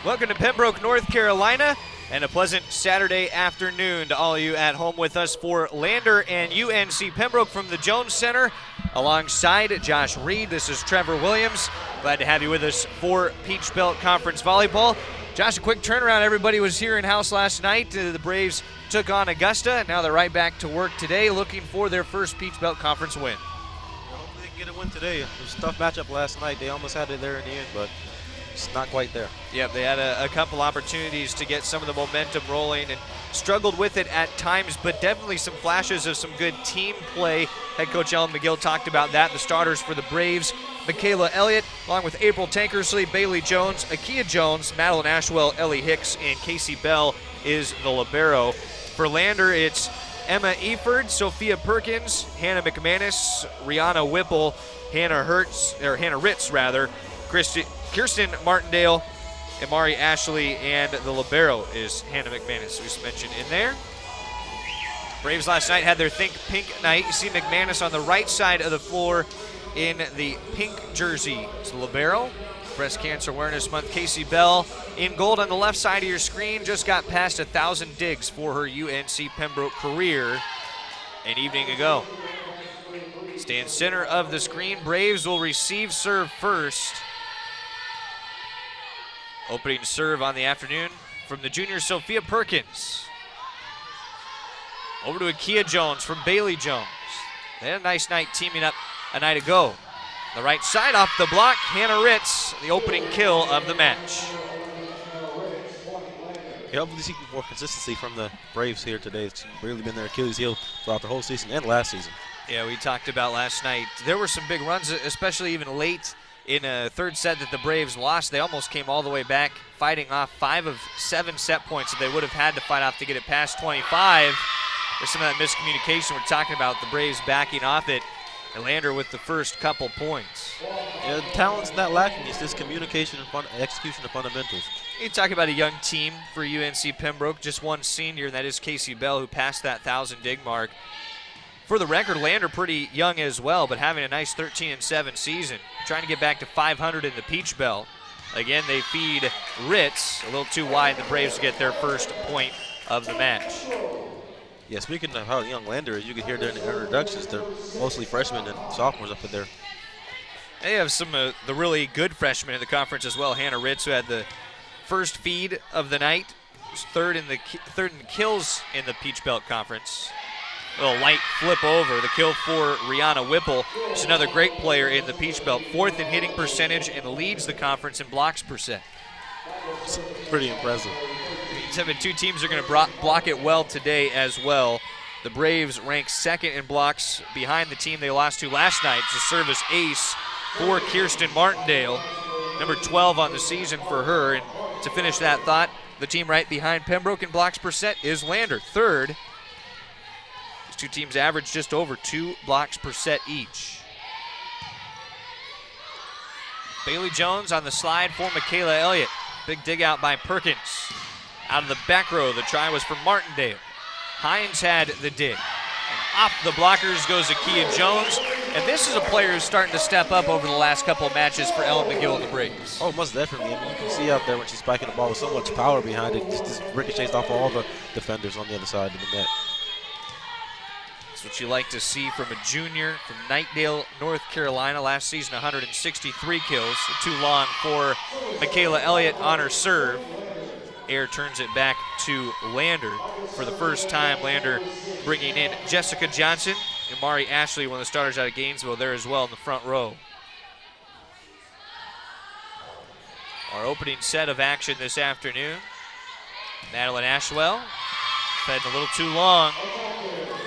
Welcome to Pembroke, North Carolina, and a pleasant Saturday afternoon to all of you at home with us for Lander and UNC Pembroke from the Jones Center. Alongside Josh Reed, this is Trevor Williams. Glad to have you with us for Peach Belt Conference Volleyball. Josh, a quick turnaround. Everybody was here in-house last night. The Braves took on Augusta, and now they're right back to work today, looking for their first Peach Belt Conference win. Hopefully they can get a win today. It was a tough matchup last night. They almost had it there in the end, but it's not quite there. Yep, they had a couple opportunities to get some of the momentum rolling and struggled with it at times, but definitely some flashes of some good team play. Head coach Ellen McGill talked about that. The starters for the Braves, Michaela Elliott, along with April Tankersley, Bailey Jones, Akia Jones, Madeline Ashwell, Ellie Hicks, and Casey Bell is the libero. For Lander, it's Emma Eford, Sophia Perkins, Hannah McManus, Rihanna Whipple, Hannah Ritz, Kirsten Martindale, Amari Ashley, and the libero is Hannah McManus, who's mentioned in there. Braves last night had their Think Pink night. You see McManus on the right side of the floor in the pink jersey. It's the libero. Breast Cancer Awareness Month. Casey Bell in gold on the left side of your screen. Just got past 1,000 digs for her UNC Pembroke career an evening ago. Stand center of the screen. Braves will receive serve first. Opening serve on the afternoon from the junior Sophia Perkins. Over to Akia Jones from Bailey Jones. They had a nice night teaming up a night ago. The right side off the block, Hannah Ritz, the opening kill of the match. Yeah, hopefully see more consistency from the Braves here today. It's really been their Achilles heel throughout the whole season and last season. Yeah, we talked about last night. There were some big runs, especially even late in a third set that the Braves lost. They almost came all the way back, fighting off 5 of 7 set points that they would have had to fight off to get it past 25. There's some of that miscommunication we're talking about, the Braves backing off it, and Lander with the first couple points. Yeah, the talent's not lacking. It's just communication and execution of fundamentals. You talk about a young team for UNC Pembroke, just one senior, and that is Casey Bell, who passed that 1,000 dig mark. For the record, Lander pretty young as well, but having a nice 13-7 season, trying to get back to 500 in the Peach Belt. Again, they feed Ritz a little too wide. The Braves get their first point of the match. Yeah, speaking of how young Lander is, you can hear during the introductions, they're mostly freshmen and sophomores up in there. They have some of the really good freshmen in the conference as well. Hannah Ritz, who had the first feed of the night, was third in kills in the Peach Belt Conference. A little light flip over. The kill for Rihanna Whipple. She's another great player in the Peach Belt. 4th in hitting percentage and leads the conference in blocks percent. It's pretty impressive. The two teams are going to block it well today as well. The Braves rank 2nd in blocks behind the team they lost to last night. It's a service ace for Kirsten Martindale. Number 12 on the season for her. And to finish that thought, the team right behind Pembroke in blocks percent is Lander, 3rd. These two teams average just over 2 blocks per set each. Bailey Jones on the slide for Michaela Elliott. Big dig out by Perkins. Out of the back row, the try was from Martindale. Hines had the dig. And off the blockers goes Akia Jones. And this is a player who's starting to step up over the last couple of matches for Ellen McGill and the Braves. Oh, most definitely. I mean, you can see out there when she's spiking the ball with so much power behind it, just ricochets off all the defenders on the other side of the net. That's what you like to see from a junior from Knightdale, North Carolina. Last season, 163 kills. Too long for Michaela Elliott on her serve. Air turns it back to Lander. For the first time, Lander bringing in Jessica Johnson and Amari Ashley, one of the starters out of Gainesville, there as well in the front row. Our opening set of action this afternoon. Madeline Ashwell fed a little too long.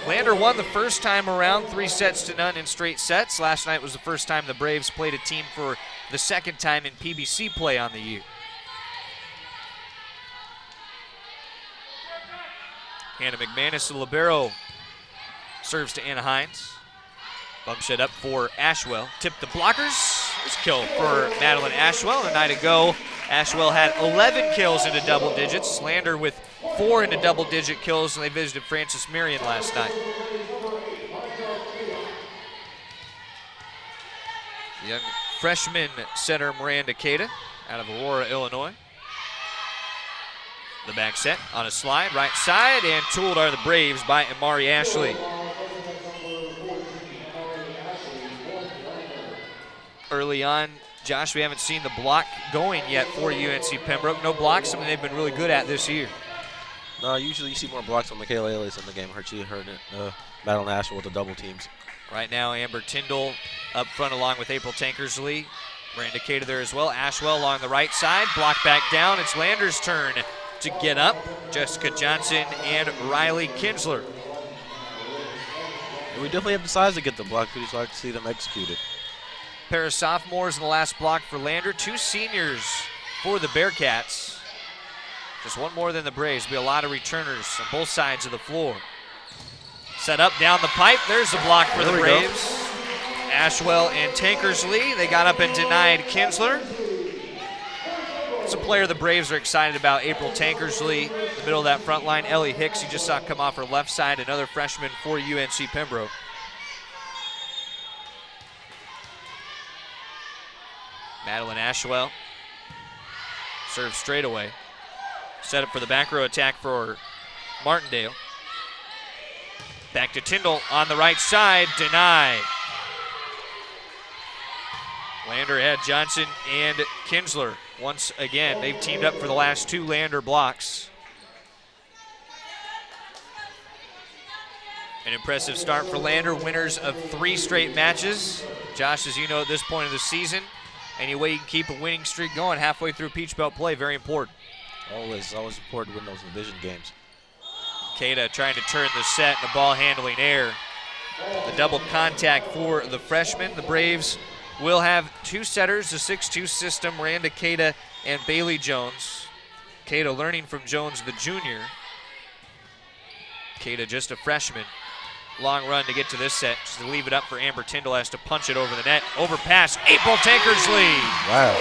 Lander won the first time around, 3-0 in straight sets. Last night was the first time the Braves played a team for the second time in PBC play on the year. Hannah McManus, the libero, serves to Anna Hines. Bump set up for Ashwell. Tip the blockers. This kill for Madeline Ashwell. A night ago, Ashwell had 11 kills into double digits. Lander with 4 into double-digit kills, and they visited Francis Marion last night. The young freshman center Miranda Cada out of Aurora, Illinois. The back set on a slide, right side, and tooled are the Braves by Amari Ashley. Early on, Josh, we haven't seen the block going yet for UNC Pembroke. No blocks, something they've been really good at this year. No, usually you see more blocks from Michaela Ellis in the game. She heard Madeline Asheville with the double teams. Right now, Amber Tyndall up front along with April Tankersley. Miranda Cater there as well. Ashwell along the right side. Block back down. It's Lander's turn to get up. Jessica Johnson and Riley Kinsler. We definitely have the size to get the block. We just like to see them executed. Pair of sophomores in the last block for Lander. 2 seniors for the Bearcats. Just one more than the Braves. Be a lot of returners on both sides of the floor. Set up down the pipe. There's the block for the Braves. Ashwell and Tankersley. They got up and denied Kinsler. It's a player the Braves are excited about. April Tankersley, in the middle of that front line. Ellie Hicks, you just saw come off her left side. Another freshman for UNC Pembroke. Madeline Ashwell. Serves straight away. Set up for the back row attack for Martindale. Back to Tyndall on the right side, denied. Lander had Johnson and Kinsler. Once again, they've teamed up for the last 2 Lander blocks. An impressive start for Lander, winners of 3 straight matches. Josh, as you know, at this point of the season, any way you can keep a winning streak going halfway through Peach Belt play, very important. Always important to win those division games. Cada trying to turn the set and the ball handling air. The double contact for the freshman. The Braves will have 2 setters, the 6-2 system, Miranda Cada and Bailey Jones. Cada learning from Jones, the junior. Cada just a freshman. Long run to get to this set, just to leave it up for Amber Tyndall, has to punch it over the net. Overpass, April Tankersley. Wow.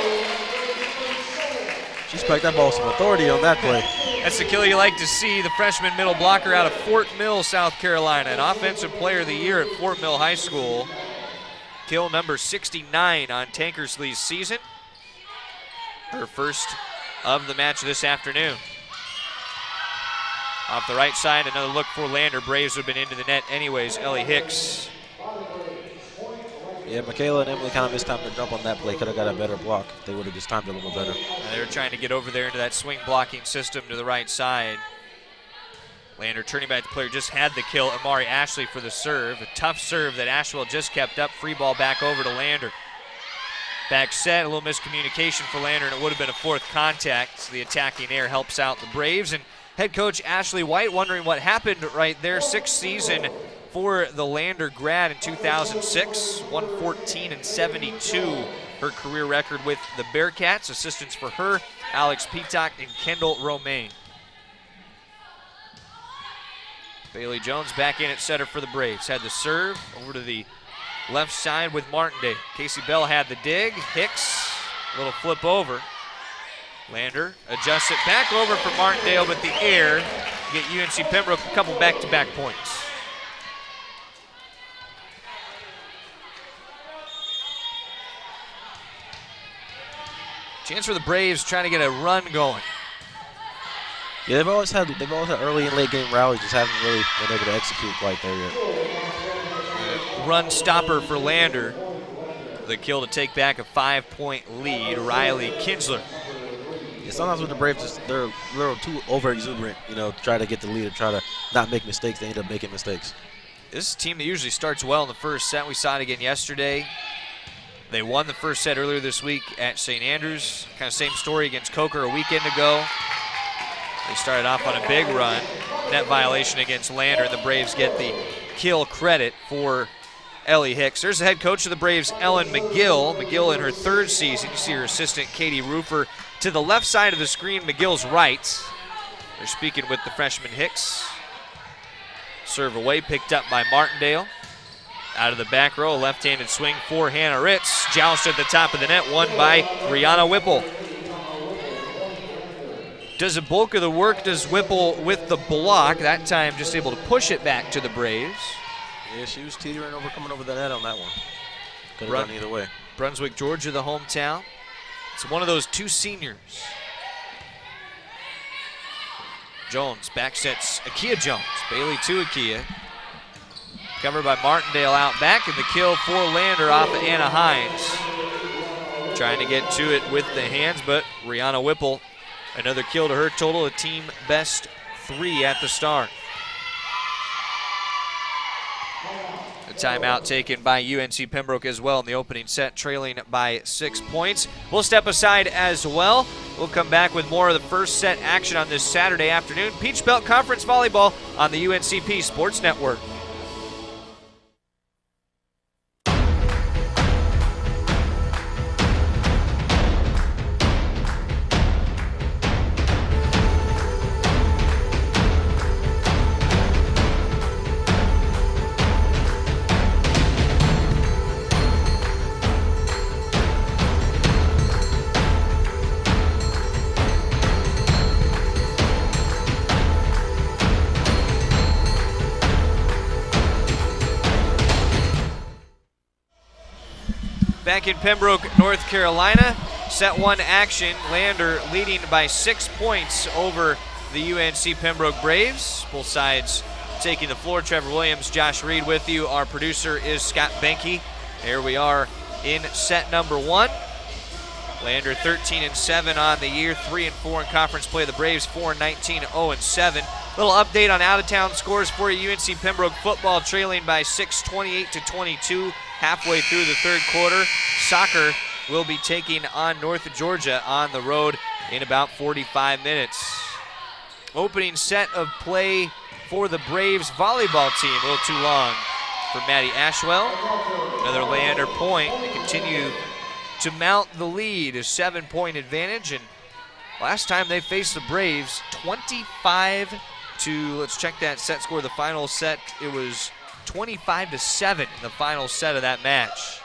She spiked that ball with some authority on that play. That's the kill you like to see. The freshman middle blocker out of Fort Mill, South Carolina. An offensive player of the year at Fort Mill High School. Kill number 69 on Tankersley's season. Her first of the match this afternoon. Off the right side, another look for Lander. Braves would have been into the net anyways. Ellie Hicks. Yeah, Michaela and Emily kind of missed time to jump on that play. Could have got a better block. They would have just timed it a little better. They were trying to get over there into that swing blocking system to the right side. Lander turning back the player, just had the kill. Amari Ashley for the serve. A tough serve that Ashwell just kept up. Free ball back over to Lander. Back set, a little miscommunication for Lander, and it would have been a 4th contact. So the attacking air helps out the Braves. And head coach Ashley White wondering what happened right there. 6th season for the Lander grad in 2006, 114-72, her career record with the Bearcats. Assistants for her, Alex Peacock and Kendall Romaine. Bailey Jones back in at setter for the Braves. Had the serve over to the left side with Martindale. Casey Bell had the dig. Hicks, little flip over. Lander adjusts it back over for Martindale, but the air get UNC Pembroke a couple back-to-back points. Chance for the Braves trying to get a run going. Yeah, they've always had early and late game rallies, just haven't really been able to execute quite there yet. Run stopper for Lander. The kill to take back a 5-point lead. Riley Kinsler. Yeah, sometimes with the Braves, they're a little too over exuberant, to try to get the lead and try to not make mistakes. They end up making mistakes. This is a team that usually starts well in the first set. We saw it again yesterday. They won the first set earlier this week at St. Andrews. Kind of same story against Coker a weekend ago. They started off on a big run. Net violation against Lander, and the Braves get the kill credit for Ellie Hicks. There's the head coach of the Braves, Ellen McGill. McGill in her 3rd season. You see her assistant, Katie Roofer, to the left side of the screen, McGill's right. They're speaking with the freshman Hicks. Serve away, picked up by Martindale. Out of the back row, left-handed swing for Hannah Ritz. Joust at the top of the net, won by Brianna Whipple. Does a bulk of the work, does Whipple with the block. That time just able to push it back to the Braves. Yeah, she was teetering over, coming over the net on that one. Could have gone either way. Brunswick, Georgia, the hometown. It's one of those 2 seniors. Jones back sets Akia Jones. Bailey to Akia. Covered by Martindale out back, and the kill for Lander off of Anna Hines. Trying to get to it with the hands, but Rihanna Whipple, another kill to her total, a team best 3 at the start. A timeout taken by UNC Pembroke as well in the opening set, trailing by 6 points. We'll step aside as well. We'll come back with more of the first set action on this Saturday afternoon. Peach Belt Conference Volleyball on the UNCP Sports Network. Back in Pembroke, North Carolina, set 1 action. Lander leading by 6 points over the UNC Pembroke Braves. Both sides taking the floor. Trevor Williams, Josh Reed with you. Our producer is Scott Benke. There we are in set number 1. Lander 13-7 on the year, 3-4 in conference play. The Braves 4-19, 0-7. Little update on out-of-town scores for you. UNC Pembroke football trailing by 6, 28-22. Halfway through the third quarter. Soccer will be taking on North Georgia on the road in about 45 minutes. Opening set of play for the Braves volleyball team. A little too long for Maddie Ashwell. Another Lander point. They continue to mount the lead, a 7-point advantage. And last time they faced the Braves, 25 to, let's check that set score. The final set, it was 25-7 in the final set of that match.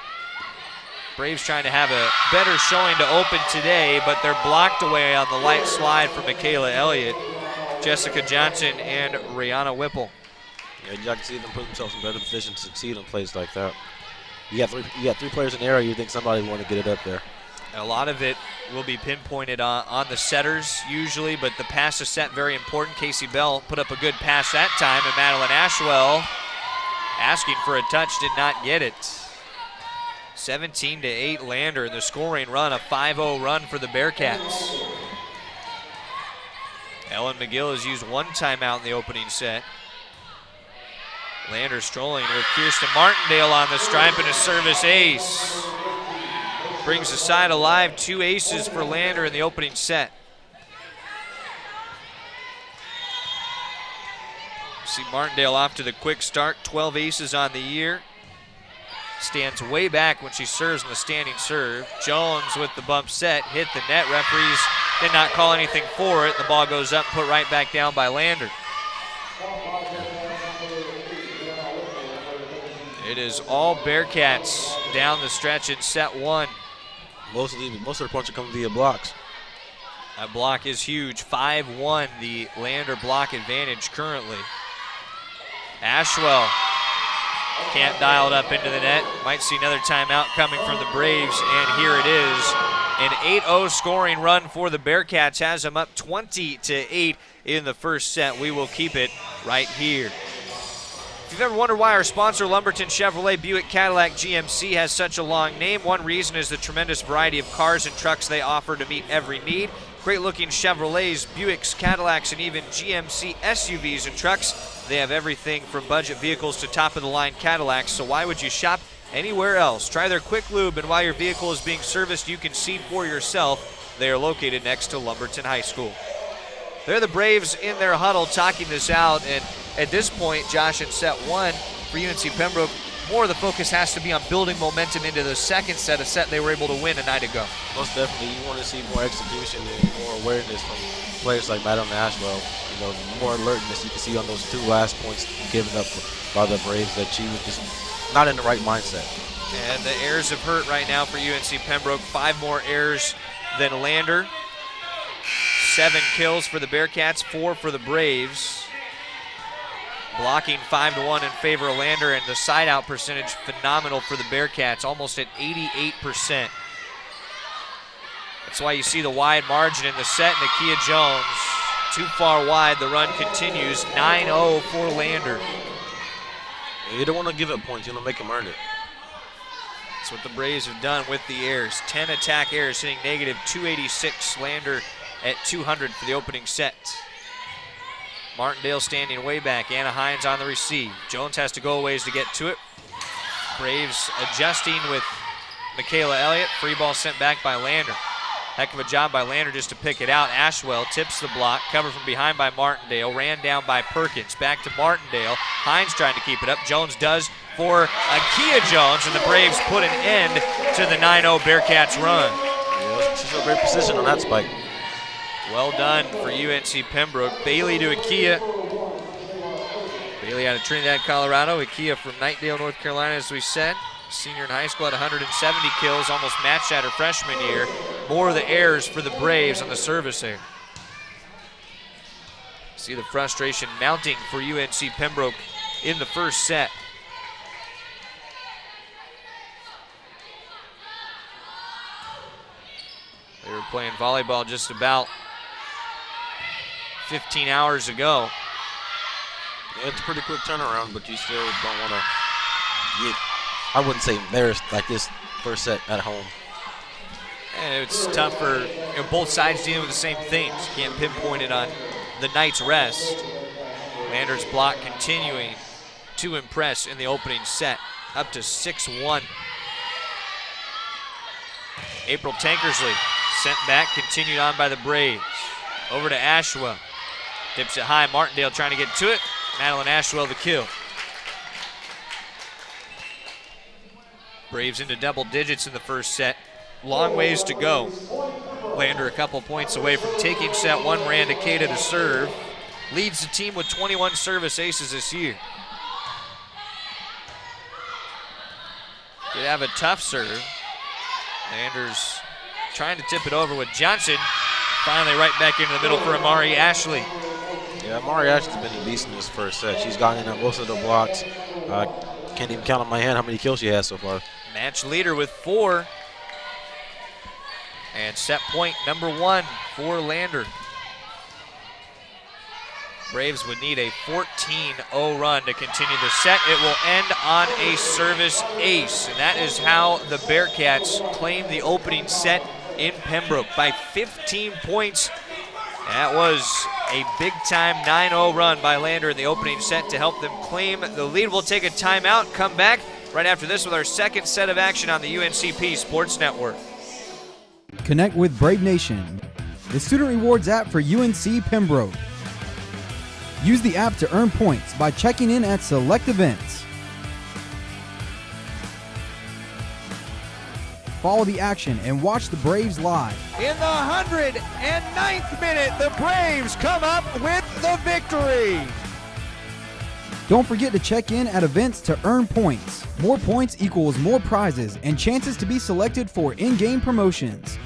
Braves trying to have a better showing to open today, but they're blocked away on the light slide from Michaela Elliott, Jessica Johnson, and Rihanna Whipple. Yeah, you can see them put themselves in better position to succeed in plays like that. You got 3 players in the area, you think somebody will want to get it up there. A lot of it will be pinpointed on the setters usually, but the pass to set very important. Casey Bell put up a good pass that time, and Madeline Ashwell asking for a touch, did not get it. 17-8 Lander in the scoring run, a 5-0 run for the Bearcats. Ellen McGill has used 1 timeout in the opening set. Lander strolling with Kirsten Martindale on the stripe and a service ace. Brings the side alive, 2 aces for Lander in the opening set. See Martindale off to the quick start, 12 aces on the year. Stands way back when she serves in the standing serve. Jones with the bump set, hit the net. Referees did not call anything for it. The ball goes up, put right back down by Lander. It is all Bearcats down the stretch in set 1. Most of the points are coming via blocks. That block is huge. 5-1, the Lander block advantage currently. Ashwell can't dial it up into the net. Might see another timeout coming from the Braves, and here it is. An 8-0 scoring run for the Bearcats has them up 20-8 in the first set. We will keep it right here. If you've ever wondered why our sponsor, Lumberton Chevrolet Buick Cadillac GMC, has such a long name, one reason is the tremendous variety of cars and trucks they offer to meet every need. Great-looking Chevrolets, Buicks, Cadillacs, and even GMC SUVs and trucks. They have everything from budget vehicles to top-of-the-line Cadillacs, so why would you shop anywhere else? Try their quick lube, and while your vehicle is being serviced, you can see for yourself. They are located next to Lumberton High School. They're the Braves in their huddle talking this out, and at this point, Josh, in set 1 for UNC Pembroke, more of the focus has to be on building momentum into the second set, a set they were able to win a night ago. Most definitely, you want to see more execution and more awareness from players like Madeline Ashwell. You know, more alertness you can see on those 2 last points given up by the Braves, that she was just not in the right mindset. And the errors have hurt right now for UNC Pembroke. 5 more errors than Lander. 7 kills for the Bearcats, 4 for the Braves. Blocking 5-1 in favor of Lander, and the side-out percentage phenomenal for the Bearcats, almost at 88%. That's why you see the wide margin in the set. Nakia Jones too far wide. The run continues. 9-0 for Lander. You don't want to give up points. You want to make them earn it. That's what the Braves have done with the errors. 10 attack errors, hitting negative 286. Lander at 200 for the opening set. Martindale standing way back. Anna Hines on the receive. Jones has to go a ways to get to it. Braves adjusting with Michaela Elliott. Free ball sent back by Lander. Heck of a job by Lander just to pick it out. Ashwell tips the block. Covered from behind by Martindale. Ran down by Perkins. Back to Martindale. Hines trying to keep it up. Jones does for Akia Jones, and the Braves put an end to the 9-0 Bearcats run. Yeah, she's a great position on that spike. Well done for UNC Pembroke. Bailey to Akia. Bailey out of Trinidad, Colorado. Akia from Knightdale, North Carolina, as we said. Senior in high school at 170 kills, almost matched at her freshman year. More of the errors for the Braves on the service error. See the frustration mounting for UNC Pembroke in the first set. They were playing volleyball just about 15 hours ago. Yeah, it's a pretty quick turnaround, but you still don't want to get, I wouldn't say embarrassed like this first set at home. And it's tough for both sides dealing with the same things. You can't pinpoint it on the night's rest. Lander's block continuing to impress in the opening set, up to 6-1. April Tankersley sent back, continued on by the Braves. Over to Ashwell. Dips it high. Martindale trying to get to it. Madeline Ashwell the kill. Braves into double digits in the first set. Long ways to go. Lander a couple points away from taking set one. Miranda Cada to serve. Leads the team with 21 service aces this year. Did have a tough serve. Landers trying to tip it over with Johnson. Finally right back into the middle for Amari Ashley. Yeah, Amari Ashley's been a beast in this first set. She's gotten in on most of the blocks. Can't even count on my hand how many kills she has so far. Match leader with 4. And set point number 1 for Lander. Braves would need a 14-0 run to continue the set. It will end on a service ace. And that is how the Bearcats claim the opening set in Pembroke by 15 points. That was a big-time 9-0 run by Lander in the opening set to help them claim the lead. We'll take a timeout, come back right after this with our second set of action on the UNCP Sports Network. Connect with Brave Nation, the student rewards app for UNC Pembroke. Use the app to earn points by checking in at select events. Follow the action and watch the Braves live. In the 109th minute, the Braves come up with the victory. Don't forget to check in at events to earn points. More points equals more prizes and chances to be selected for in-game promotions.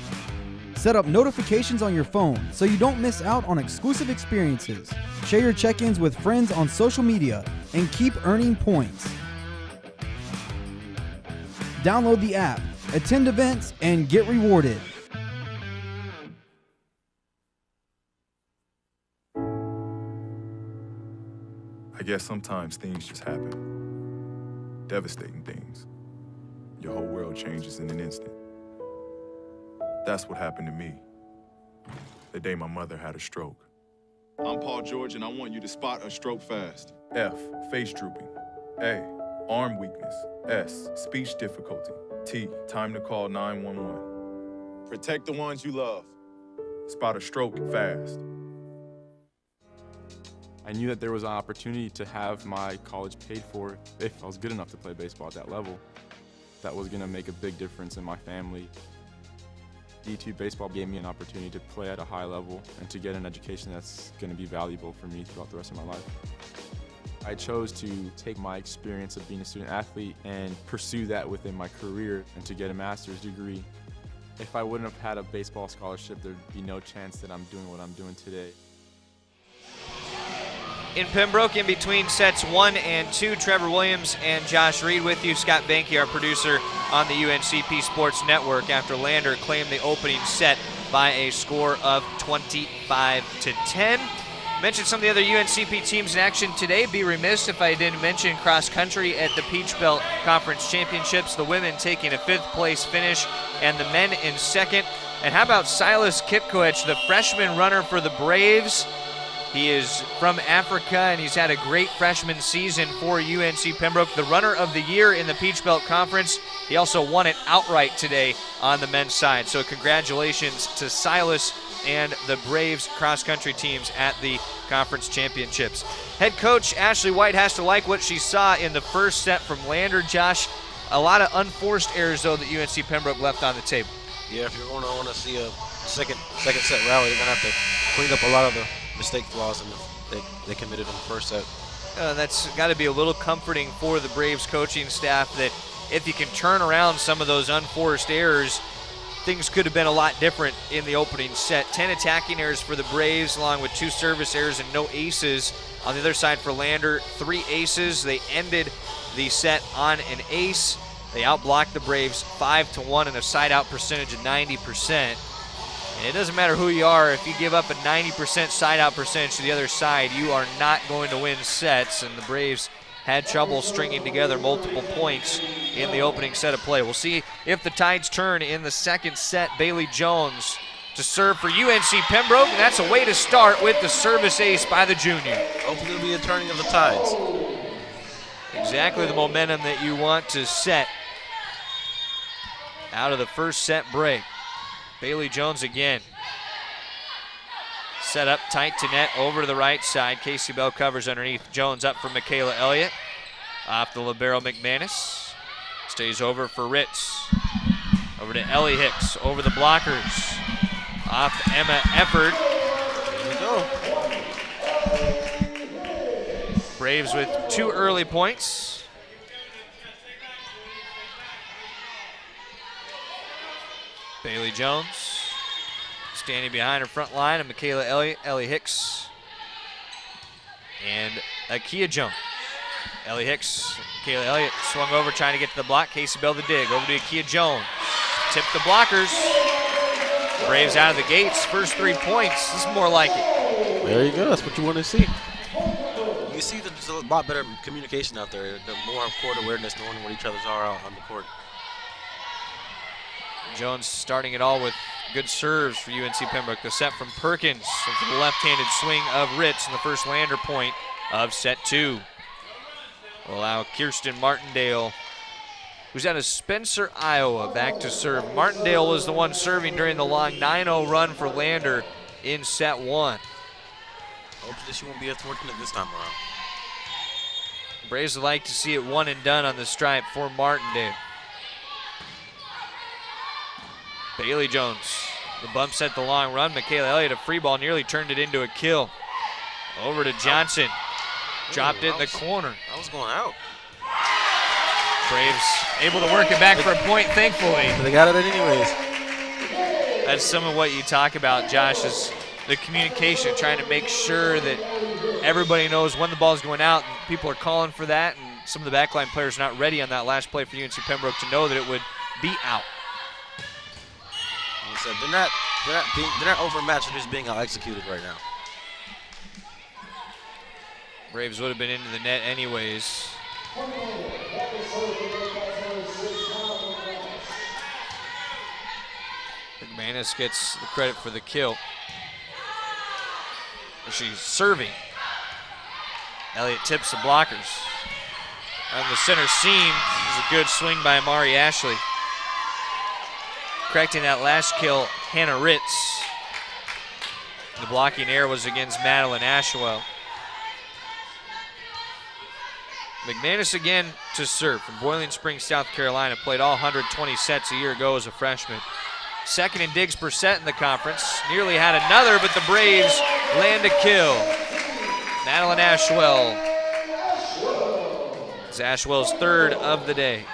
Set up notifications on your phone so you don't miss out on exclusive experiences. Share your check-ins with friends on social media and keep earning points. Download the app, attend events, and get rewarded. I guess sometimes things just happen. Devastating things. Your whole world changes in an instant. That's what happened to me the day my mother had a stroke. I'm Paul George, and I want you to spot a stroke fast. F, face drooping. A, arm weakness. S, speech difficulty. T, time to call 911. Protect the ones you love. Spot a stroke fast. I knew that there was an opportunity to have my college paid for if I was good enough to play baseball at that level. That was going to make a big difference in my family. D2 baseball gave me an opportunity to play at a high level and to get an education that's going to be valuable for me throughout the rest of my life. I chose to take my experience of being a student athlete and pursue that within my career and to get a master's degree. If I wouldn't have had a baseball scholarship, there'd be no chance that I'm doing what I'm doing today. In Pembroke, in between sets 1 and 2, Trevor Williams and Josh Reed with you. Scott Banky, our producer on the UNCP Sports Network, after Lander claimed the opening set by a score of 25-10. Mentioned some of the other UNCP teams in action today. Be remiss if I didn't mention cross country at the Peach Belt Conference Championships. The women taking a 5th place finish and the men in 2nd. And how about Silas Kipkoech, the freshman runner for the Braves? He is from Africa, and he's had a great freshman season for UNC Pembroke, the runner of the year in the Peach Belt Conference. He also won it outright today on the men's side. So congratulations to Silas and the Braves cross-country teams at the conference championships. Head coach Ashley White has to like what she saw in the first set from Lander. Josh, a lot of unforced errors, though, that UNC Pembroke left on the table. Yeah, if you're going to want to see a second set rally, they're going to have to clean up a lot of the mistake flaws they committed in the first set. That's got to be a little comforting for the Braves coaching staff that if you can turn around some of those unforced errors, things could have been a lot different in the opening set. 10 attacking errors for the Braves, along with 2 service errors and no aces. On the other side for Lander, 3 aces. They ended the set on an ace. They outblocked the Braves 5-1 and a side-out percentage of 90%. And it doesn't matter who you are, if you give up a 90% side-out percentage to the other side, you are not going to win sets. And the Braves had trouble stringing together multiple points in the opening set of play. We'll see if the tides turn in the second set. Bailey Jones to serve for UNC Pembroke, and that's a way to start with the service ace by the junior. Hopefully it'll be a turning of the tides. Exactly the momentum that you want to set out of the first set break. Bailey Jones again. Set up tight to net over to the right side. Casey Bell covers underneath. Jones up for Michaela Elliott. Off the libero McManus. Stays over for Ritz. Over to Ellie Hicks. Over the blockers. Off to Emma Efford. Here we go. Braves with 2 early points. Bailey Jones standing behind her front line of Michaela Elliott, Ellie Hicks, and Akia Jones. Ellie Hicks, Michaela Elliott swung over trying to get to the block. Casey Bell the dig. Over to Akia Jones. Tipped the blockers. Braves out of the gates. First 3 points. This is more like it. There you go. That's what you want to see. You see that there's a lot better communication out there. The more court awareness, knowing what each other's are out on the court. Jones starting it all with good serves for UNC Pembroke. The set from Perkins for the left-handed swing of Ritz in the first Lander point of set 2. Will allow Kirsten Martindale, who's out of Spencer, Iowa, back to serve. Martindale was the one serving during the long 9-0 run for Lander in set 1. Hopefully she won't be as fortunate this time around. Braves would like to see it one and done on the stripe for Martindale. Bailey Jones, the bump set the long run. Michaela Elliott, a free ball, nearly turned it into a kill. Over to Johnson. Dropped it in the corner. I was going out. Braves able to work it back for a point, thankfully. They got it anyways. That's some of what you talk about, Josh, is the communication, trying to make sure that everybody knows when the ball's going out, and people are calling for that, and some of the backline players are not ready on that last play for UNC Pembroke to know that it would be out. So they're not overmatched. They're just being out-executed right now. Braves would have been into the net anyways. McManus gets the credit for the kill. She's serving. Elliott tips the blockers. On the center seam is a good swing by Amari Ashley. Correcting that last kill, Hannah Ritz. The blocking error was against Madeline Ashwell. McManus again to serve from Boiling Springs, South Carolina. Played all 120 sets a year ago as a freshman. Second in digs per set in the conference. Nearly had another, but the Braves land a kill. Madeline Ashwell. It's Ashwell's 3rd of the day.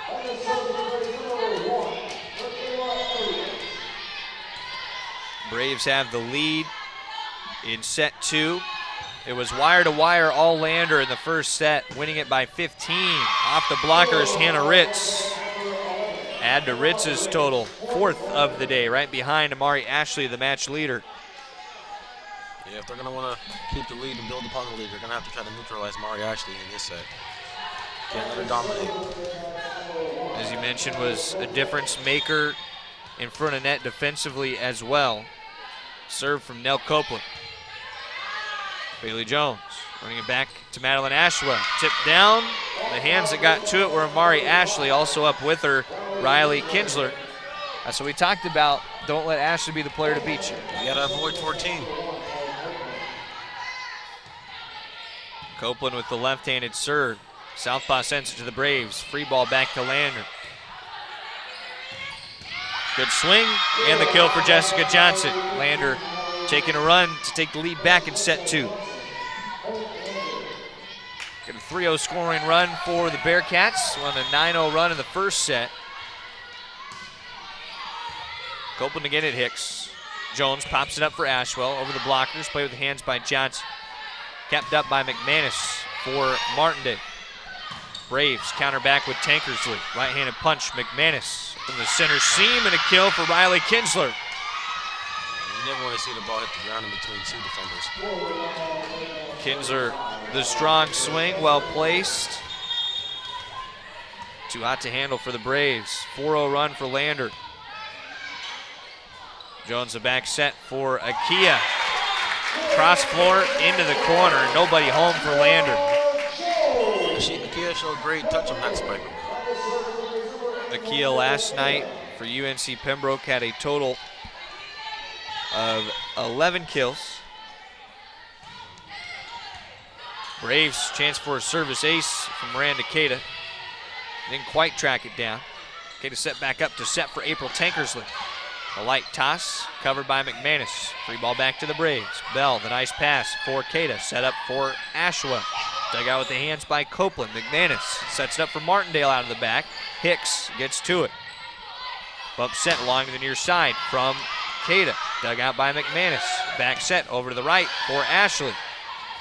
Braves have the lead in set 2. It was wire-to-wire all Lander in the first set, winning it by 15. Off the blockers, Hannah Ritz. Add to Ritz's total, 4th of the day, right behind Amari Ashley, the match leader. Yeah, if they're going to want to keep the lead and build upon the lead, they're going to have to try to neutralize Amari Ashley in this set. Can't let her dominate. As you mentioned, was a difference maker in front of net defensively as well. Serve from Nell Copeland. Bailey Jones running it back to Madeline Ashwell. Tipped down. The hands that got to it were Amari Ashley, also up with her, Riley Kinsler. That's what we talked about. Don't let Ashley be the player to beat you. You got to avoid 14. Copeland with the left-handed serve. Southpaw sends it to the Braves. Free ball back to Lander. Good swing and the kill for Jessica Johnson. Lander taking a run to take the lead back in set 2. Get a 3-0 scoring run for the Bearcats. Won a 9-0 run in the first set. Copeland again at Hicks. Jones pops it up for Ashwell. Over the blockers. Play with the hands by Johnson. Kept up by McManus for Martindale. Braves counter back with Tankersley. Right-handed punch, McManus from the center seam, and a kill for Riley Kinsler. You never want to see the ball hit the ground in between 2 defenders. Kinsler, the strong swing, well placed. Too hot to handle for the Braves. 4-0 run for Lander. Jones the back set for Akia. Cross floor into the corner. Nobody home for Lander. Akia showed great touch on that spike. Akia last night for UNC Pembroke had a total of 11 kills. Braves chance for a service ace from Miranda Cada. Didn't quite track it down. Cada set back up to set for April Tankersley. A light toss covered by McManus. Free ball back to the Braves. Bell, the nice pass for Cada. Set up for Ashwell. Dug out with the hands by Copeland. McManus sets it up for Martindale out of the back. Hicks gets to it. Bump set along the near side from Cada. Dug out by McManus. Back set over to the right for Ashley.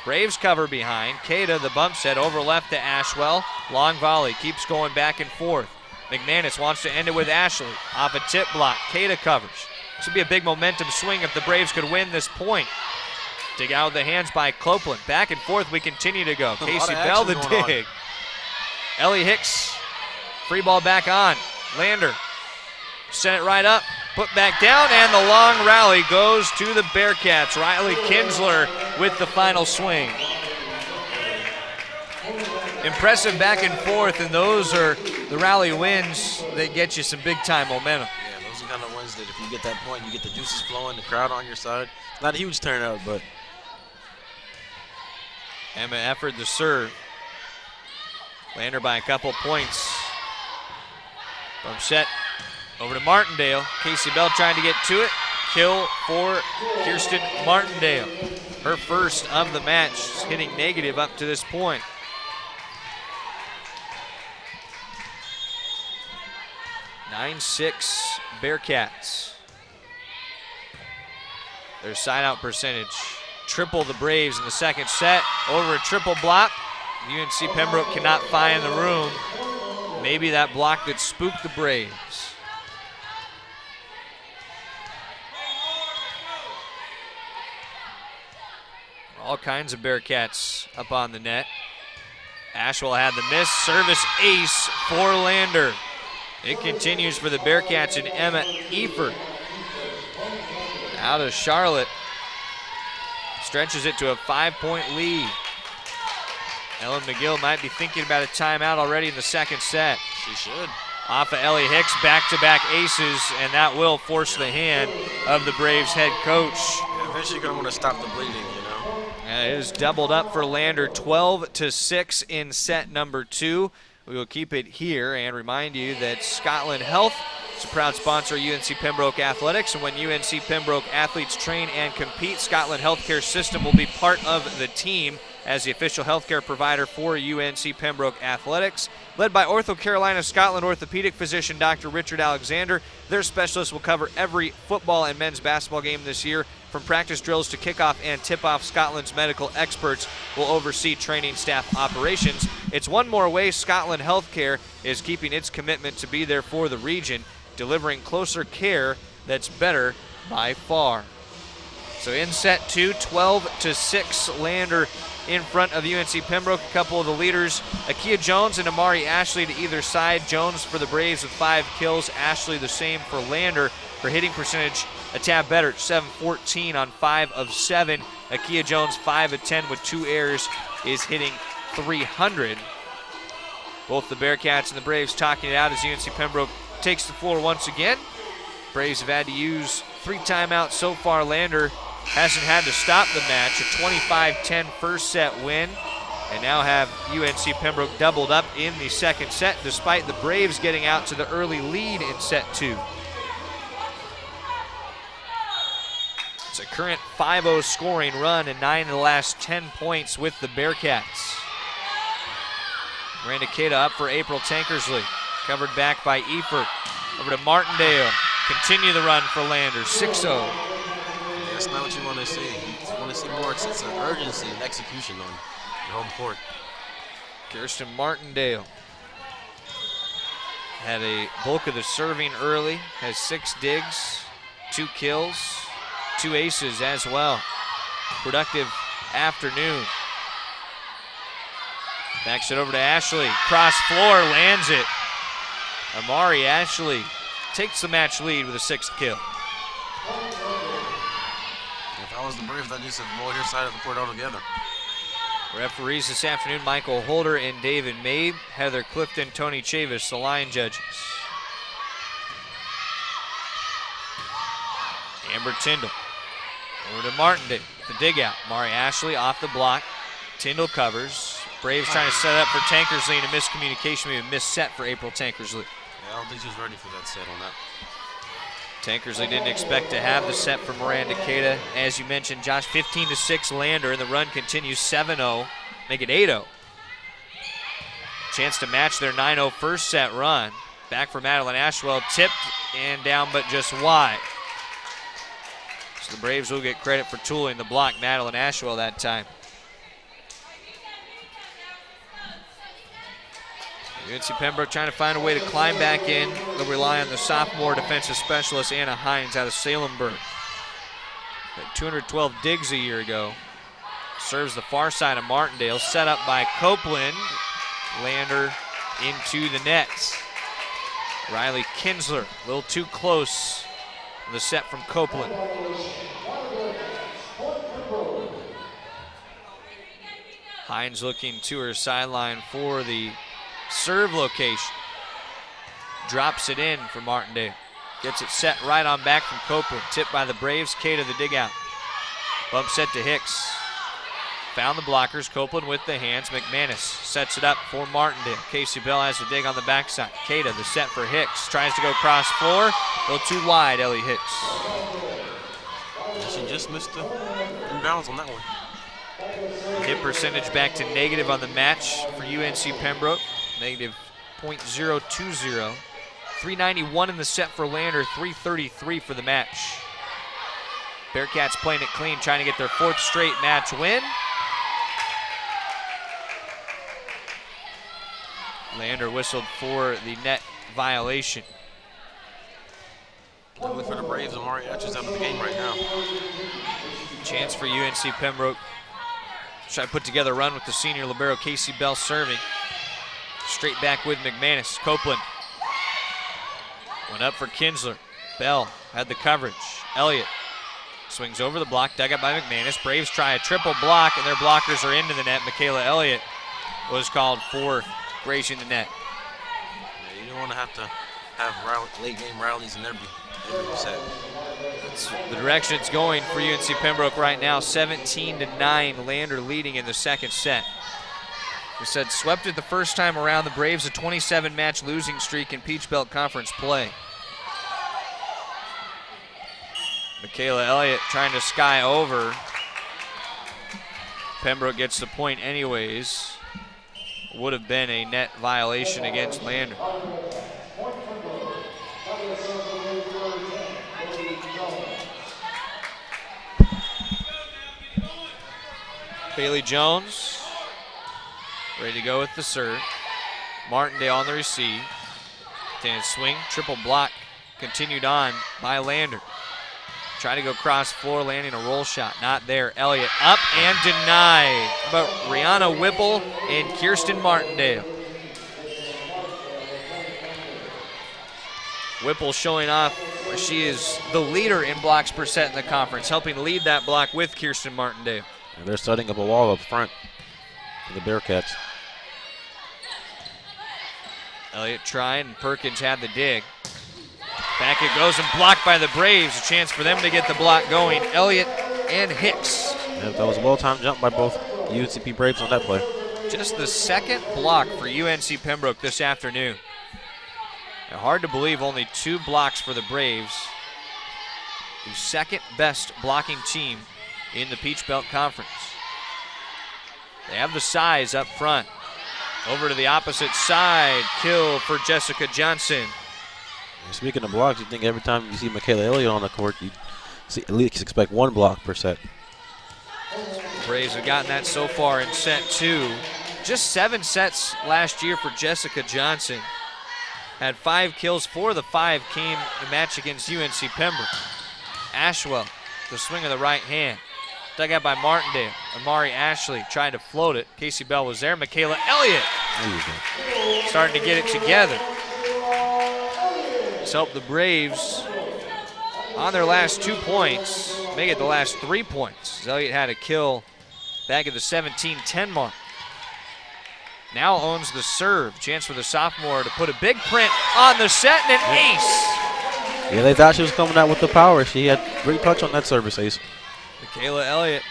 Braves cover behind. Cada, the bump set over left to Ashwell. Long volley keeps going back and forth. McManus wants to end it with Ashley. Off a tip block. Cada covers. This would be a big momentum swing if the Braves could win this point. Dig out with the hands by Copeland. Back and forth we continue to go. Casey Bell the dig. Ellie Hicks. Free ball back on. Lander. Sent it right up. Put back down, and the long rally goes to the Bearcats. Riley Kinsler with the final swing. Impressive back and forth, and those are the rally wins that get you some big-time momentum. Yeah, those are kind of wins that if you get that point, you get the juices flowing, the crowd on your side. Not a huge turnout, but. Emma Efford the serve. Lander by a couple points. Bump set over to Martindale. Casey Bell trying to get to it. Kill for Kirsten Martindale. Her first of the match, hitting negative up to this point. (9-6) Bearcats. Their side-out percentage triple the Braves in the second set. Over a triple block. UNC Pembroke cannot find the room. Maybe that block that spooked the Braves. All kinds of Bearcats up on the net. Ashwell had the miss. Service ace for Lander. It continues for the Bearcats and Emma Efford. Out of Charlotte. Stretches it to a 5-point lead. Ellen McGill might be thinking about a timeout already in the second set. She should. Off of Ellie Hicks, back-to-back aces, and that will force the hand of the Braves head coach. Yeah, eventually you're going to want to stop the bleeding, you know. It is doubled up for Lander, 12-6 in set number 2. We will keep it here and remind you that Scotland Health is a proud sponsor of UNC Pembroke Athletics, and when UNC Pembroke athletes train and compete, Scotland Healthcare System will be part of the team. as the official healthcare provider for UNC Pembroke Athletics. Led by Ortho Carolina Scotland orthopedic physician Dr. Richard Alexander, their specialists will cover every football and men's basketball game this year. From practice drills to kickoff and tip-off, Scotland's medical experts will oversee training staff operations. It's one more way Scotland Healthcare is keeping its commitment to be there for the region, delivering closer care that's better by far. So in set 2, 12-6, Lander in front of UNC Pembroke. A couple of the leaders, Akia Jones and Amari Ashley to either side. Jones for the Braves with 5 kills. Ashley the same for Lander. Her hitting percentage a tad better, 714 on 5 of 7. Akia Jones 5 of 10 with 2 errors is hitting .300. Both the Bearcats and the Braves talking it out as UNC Pembroke takes the floor once again. Braves have had to use 3 timeouts so far. Lander hasn't had to stop the match. A 25-10 first set win. And now have UNC Pembroke doubled up in the second set, despite the Braves getting out to the early lead in set 2. It's a current 5-0 scoring run and 9 of the last 10 points with the Bearcats. Miranda Keita up for April Tankersley. Covered back by Efert. Over to Martindale. Continue the run for Lander, 6-0. That's not what you want to see. You want to see more sense of urgency and execution on your home court. Kirsten Martindale had a bulk of the serving early, has 6 digs, 2 kills, 2 aces as well. Productive afternoon. Backs it over to Ashley. Cross floor, lands it. Amari Ashley takes the match lead with a 6th kill. If I was the Braves, I'd just avoid your side of the court altogether. Referees this afternoon, Michael Holder and David Mabe. Heather Clifton, Tony Chavis, the line judges. Amber Tyndall. Over to Martindale. The dig out. Mari Ashley off the block. Tyndall covers. Braves trying to set up for Tankersley and a miscommunication, maybe a missed set for April Tankersley. Yeah, I don't think she's ready for that set on that. Tankersley didn't expect to have the set for Miranda Keita. As you mentioned, Josh, 15-6 Lander, and the run continues 7-0, make it 8-0. Chance to match their 9-0 first set run. Back for Madeline Ashwell, tipped and down, but just wide. So the Braves will get credit for tooling the block, Madeline Ashwell that time. UNC Pembroke trying to find a way to climb back in. They'll rely on the sophomore defensive specialist, Anna Hines, out of Salemburg. Had 212 digs a year ago. Serves the far side of Martindale, set up by Copeland. Lander into the nets. Riley Kinsler, a little too close. The set from Copeland. Hines looking to her sideline for the serve location. Drops it in for Martindale. Gets it set right on back from Copeland. Tipped by the Braves. Keita the dig out. Bump set to Hicks. Found the blockers. Copeland with the hands. McManus sets it up for Martindale. Casey Bell has the dig on the backside. Keita the set for Hicks. Tries to go cross floor. A little too wide, Ellie Hicks. She just missed the inbounds on that one. Hit percentage back to negative on the match for UNC Pembroke. Negative .020. 391 in the set for Lander, 333 for the match. Bearcats playing it clean, trying to get their 4th straight match win. Lander whistled for the net violation. Luckily for the Braves, Amari Ashley's out of the game right now. Chance for UNC Pembroke. Try to put together a run with the senior libero Casey Bell serving. Straight back with McManus. Copeland. Went up for Kinsler. Bell had the coverage. Elliott swings over the block, dug up by McManus. Braves try a triple block, and their blockers are into the net. Michaela Elliott was called for grazing the net. Yeah, you don't want to have late game rallies in every set. That's the direction it's going for UNC Pembroke right now. 17-9, Lander leading in the second set. We said swept it the first time around. The Braves a 27-match losing streak in Peach Belt Conference play. Michaela Elliott trying to sky over. Pembroke gets the point anyways. Would have been a net violation against Lander. Bailey Jones ready to go with the serve. Martindale on the receive. Then swing, triple block, continued on by Lander. Trying to go cross floor, landing a roll shot. Not there. Elliott up and denied. How about Rihanna Whipple and Kirsten Martindale? Whipple showing off where she is the leader in blocks per set in the conference, helping lead that block with Kirsten Martindale. And they're setting up a wall up front for the Bearcats. Elliott trying, and Perkins had the dig. Back it goes and blocked by the Braves. A chance for them to get the block going. Elliott and Hicks. Yeah, that was a well-timed jump by both UNCP Braves on that play. Just the second block for UNC Pembroke this afternoon. And hard to believe only 2 blocks for the Braves. The second best blocking team in the Peach Belt Conference. They have the size up front. Over to the opposite side. Kill for Jessica Johnson. And speaking of blocks, you think every time you see Michaela Elliott on the court, you at least expect 1 block per set. The Braves have gotten that so far in set 2. Just 7 sets last year for Jessica Johnson. Had 5 kills. 4 of the 5 came in the match against UNC Pembroke. Ashwell, the swing of the right hand. Dug out by Martindale. Amari Ashley trying to float it. Casey Bell was there. Michaela Elliott starting to get it together. It's helped the Braves on their last 2 points make it the last 3 points. Elliott had a kill back at the 17-10 mark. Now owns the serve. Chance for the sophomore to put a big print on the set and an ace. Yeah, they thought she was coming out with the power. She had great touch on that service ace. Michaela Elliott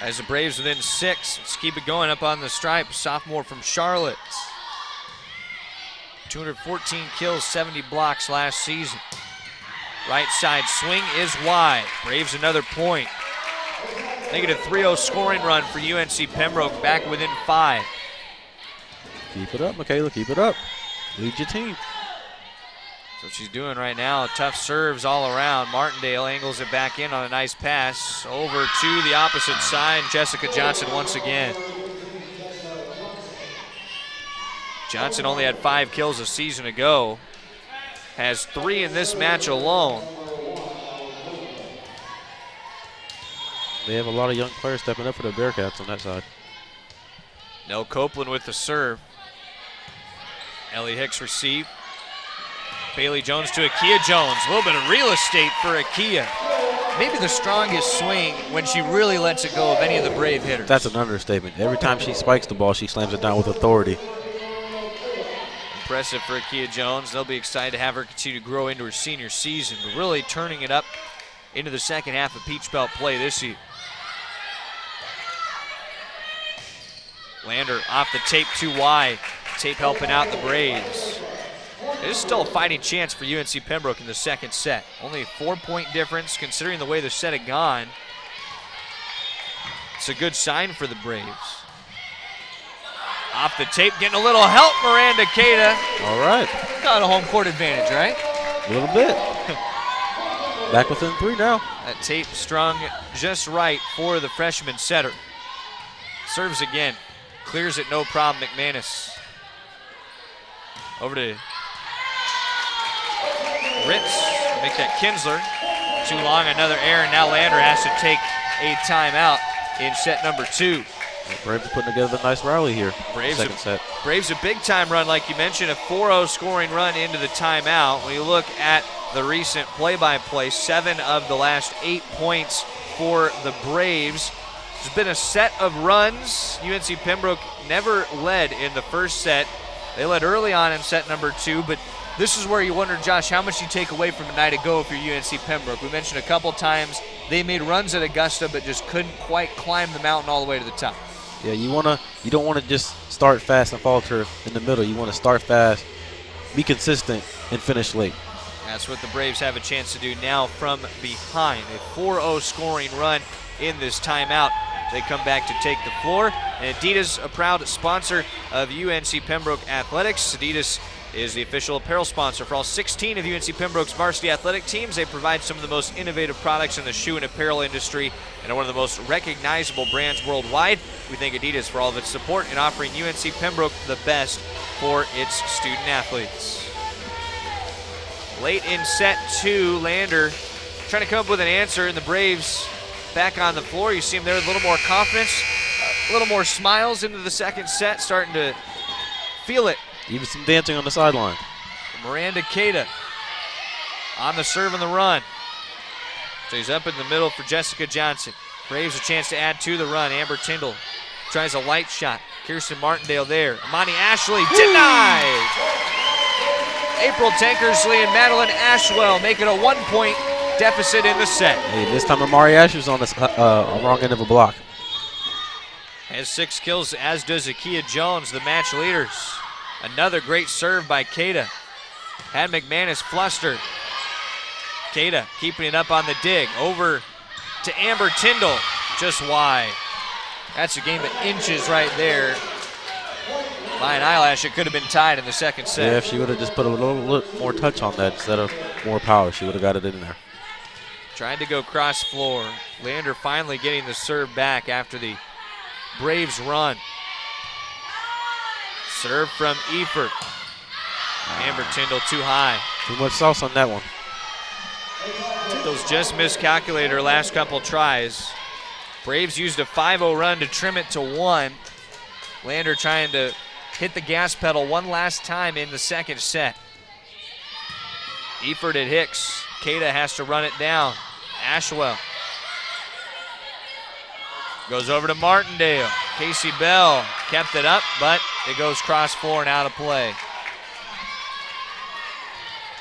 as the Braves within 6. Let's keep it going up on the stripe. Sophomore from Charlotte. 214 kills, 70 blocks last season. Right side swing is wide. Braves another point. Negative 3-0 scoring run for UNC Pembroke, back within 5. Keep it up, Michaela, keep it up. Lead your team. That's what she's doing right now. Tough serves all around. Martindale angles it back in on a nice pass. Over to the opposite side. Jessica Johnson once again. Johnson only had 5 kills a season ago. Has 3 in this match alone. They have a lot of young players stepping up for the Bearcats on that side. Nell Copeland with the serve. Ellie Hicks receive. Bailey Jones to Akia Jones. A little bit of real estate for Akia. Maybe the strongest swing when she really lets it go of any of the Brave hitters. That's an understatement. Every time she spikes the ball, she slams it down with authority. Impressive for Akia Jones. They'll be excited to have her continue to grow into her senior season, but really turning it up into the second half of Peach Belt play this year. Lander off the tape too wide. Tape helping out the Braves. There's still a fighting chance for UNC Pembroke in the second set. Only a 4-point difference considering the way the set had gone. It's a good sign for the Braves. Off the tape, getting a little help, Miranda Cada. All right. Got a home court advantage, right? A little bit. Back within 3 now. That tape strung just right for the freshman setter. Serves again. Clears it, no problem, McManus. Over to Ritz, make that Kinsler. Too long, another error, and now Lander has to take a timeout in set number 2. Braves are putting together a nice rally here. Braves set. Braves a big time run, like you mentioned, a 4-0 scoring run into the timeout. When you look at the recent play-by-play, 7 of the last 8 points for the Braves. There's been a set of runs. UNC Pembroke never led in the first set. They led early on in set number 2, but this is where you wonder, Josh, how much you take away from a night ago if you're UNC Pembroke. We mentioned a couple times they made runs at Augusta, but just couldn't quite climb the mountain all the way to the top. Yeah, you don't want to just start fast and falter in the middle. You want to start fast, be consistent, and finish late. That's what the Braves have a chance to do now from behind. A 4-0 scoring run in this timeout. they come back to take the floor. And Adidas, a proud sponsor of UNC Pembroke Athletics. Adidas is the official apparel sponsor for all 16 of UNC Pembroke's varsity athletic teams. They provide some of the most innovative products in the shoe and apparel industry and are one of the most recognizable brands worldwide. We thank Adidas for all of its support in offering UNC Pembroke the best for its student athletes. Late in set 2, Lander trying to come up with an answer, and the Braves back on the floor. You see them there with a little more confidence, a little more smiles into the second set, starting to feel it. Even some dancing on the sideline. Miranda Keita on the serve and the run. So he's up in the middle for Jessica Johnson. Braves a chance to add to the run. Amber Tyndall tries a light shot. Kirsten Martindale there. Amani Ashley denied. April Tankersley and Madeline Ashwell make it a 1-point deficit in the set. Hey, this time Amari Asher's on the wrong end of a block. Has 6 kills, as does Akia Jones, the match leaders. Another great serve by Keita. Had McManus flustered. Keita keeping it up on the dig. Over to Amber Tyndall, just wide. That's a game of inches right there. By an eyelash, it could have been tied in the second set. Yeah, if she would have just put a little more touch on that instead of more power, she would have got it in there. Trying to go cross floor. Leander finally getting the serve back after the Braves run. Serve from Efert. Amber Tyndall too high. Too much sauce on that one. Tyndall's just miscalculated her last couple tries. Braves used a 5-0 run to trim it to 1. Lander trying to hit the gas pedal one last time in the second set. Efert at Hicks. Keita has to run it down. Ashwell goes over to Martindale. Casey Bell kept it up, but it goes cross floor and out of play.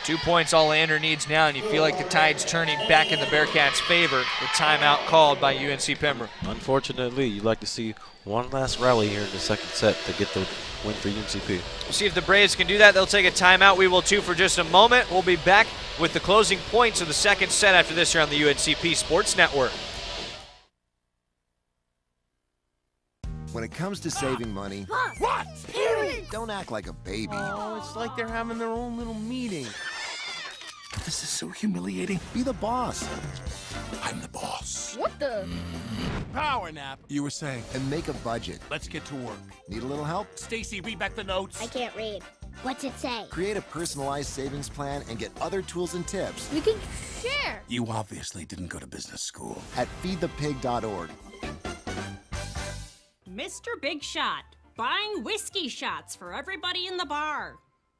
2 points all Lander needs now, and you feel like the tide's turning back in the Bearcats' favor with timeout called by UNC Pembroke. Unfortunately, you'd like to see one last rally here in the second set to get the win for UNCP. We'll see if the Braves can do that. They'll take a timeout. We will too for just a moment. We'll be back with the closing points of the second set after this here on the UNCP Sports Network. When it comes to saving money, What? don't act like a baby. Oh, it's like they're having their own little meeting. This is so humiliating. Be the boss. I'm the boss. What the? Power nap. You were saying. And make a budget. Let's get to work. Need a little help? Stacy, read back the notes. I can't read. What's it say? Create a personalized savings plan and get other tools and tips. We can share. You obviously didn't go to business school. At feedthepig.org. Mr. Big Shot, buying whiskey shots for everybody in the bar.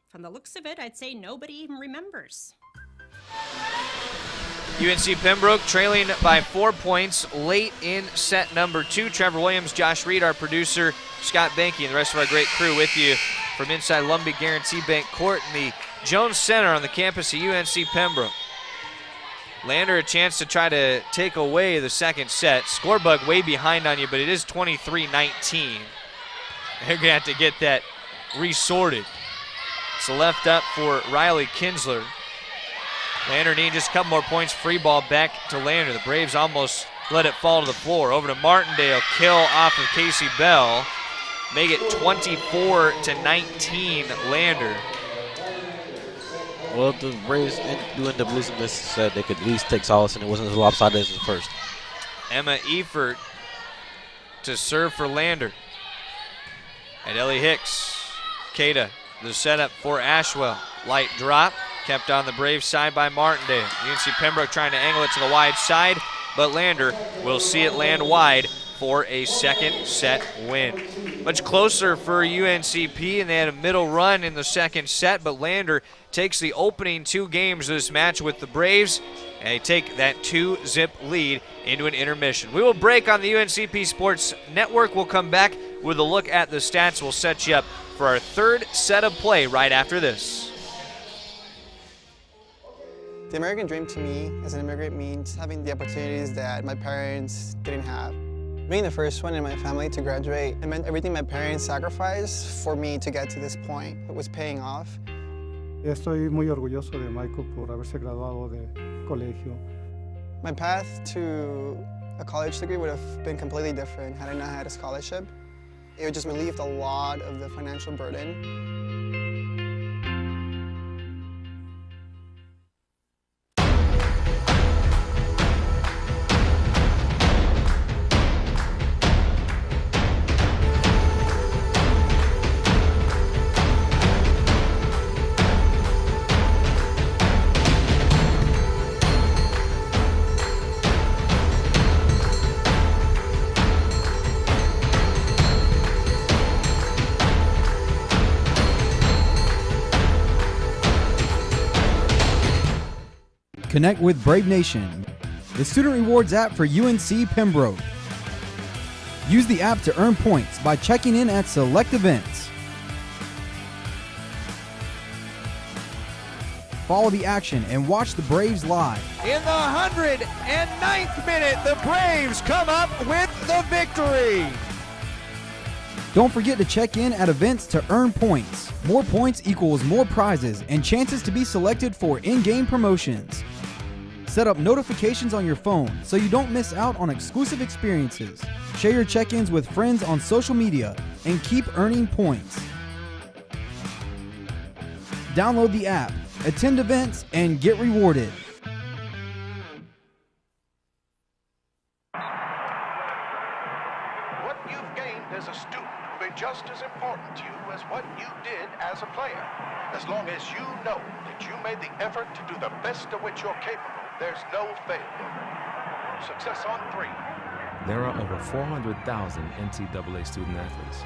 From the looks of it, I'd say nobody even remembers. UNC Pembroke trailing by 4 points late in set number 2. Trevor Williams, Josh Reed, our producer, Scott Banky, and the rest of our great crew with you from inside Lumbee Guarantee Bank Court in the Jones Center on the campus of UNC Pembroke. Lander a chance to try to take away the second set. Scorebug way behind on you, but it is 23-19. They're going to have to get that resorted. It's left up for Riley Kinsler. Lander needing just a couple more points. Free ball back to Lander. The Braves almost let it fall to the floor. Over to Martindale. Kill off of Casey Bell. Make it 24-19 Lander. Well, if the Braves do end up losing this set, they could at least take solace, and it wasn't as lopsided as the first. Emma Efert to serve for Lander. And Ellie Hicks. Keita, the setup for Ashwell. Light drop, kept on the Braves side by Martindale. UNC Pembroke trying to angle it to the wide side, but Lander will see it land wide for a second set win. Much closer for UNCP, and they had a middle run in the second set, but Lander takes the opening 2 games of this match with the Braves, and they take that 2-zip lead into an intermission. We will break on the UNCP Sports Network. We'll come back with a look at the stats. We'll set you up for our third set of play right after this. The American dream to me as an immigrant means having the opportunities that my parents didn't have. Being the first one in my family to graduate, it meant everything my parents sacrificed for me to get to this point. It was paying off. Estoy muy orgulloso de Michael por haberse graduado de colegio. My path to A college degree would have been completely different had I not had a scholarship. It would just relieve a lot of the financial burden. Connect with Brave Nation, the student rewards app for UNC Pembroke. Use the app to earn points by checking in at select events. Follow the action and watch the Braves live. In the 109th minute, the Braves come up with the victory. Don't forget to check in at events to earn points. More points equals more prizes and chances to be selected for in-game promotions. Set up notifications on your phone so you don't miss out on exclusive experiences. Share your check-ins with friends on social media and keep earning points. Download the app, attend events, and get rewarded. What you've gained as a student will be just as important to you as what you did as a player. As long as you know that you made the effort to do the best of which you're capable, there's no failure. Success on 3. There are over 400,000 NCAA student athletes.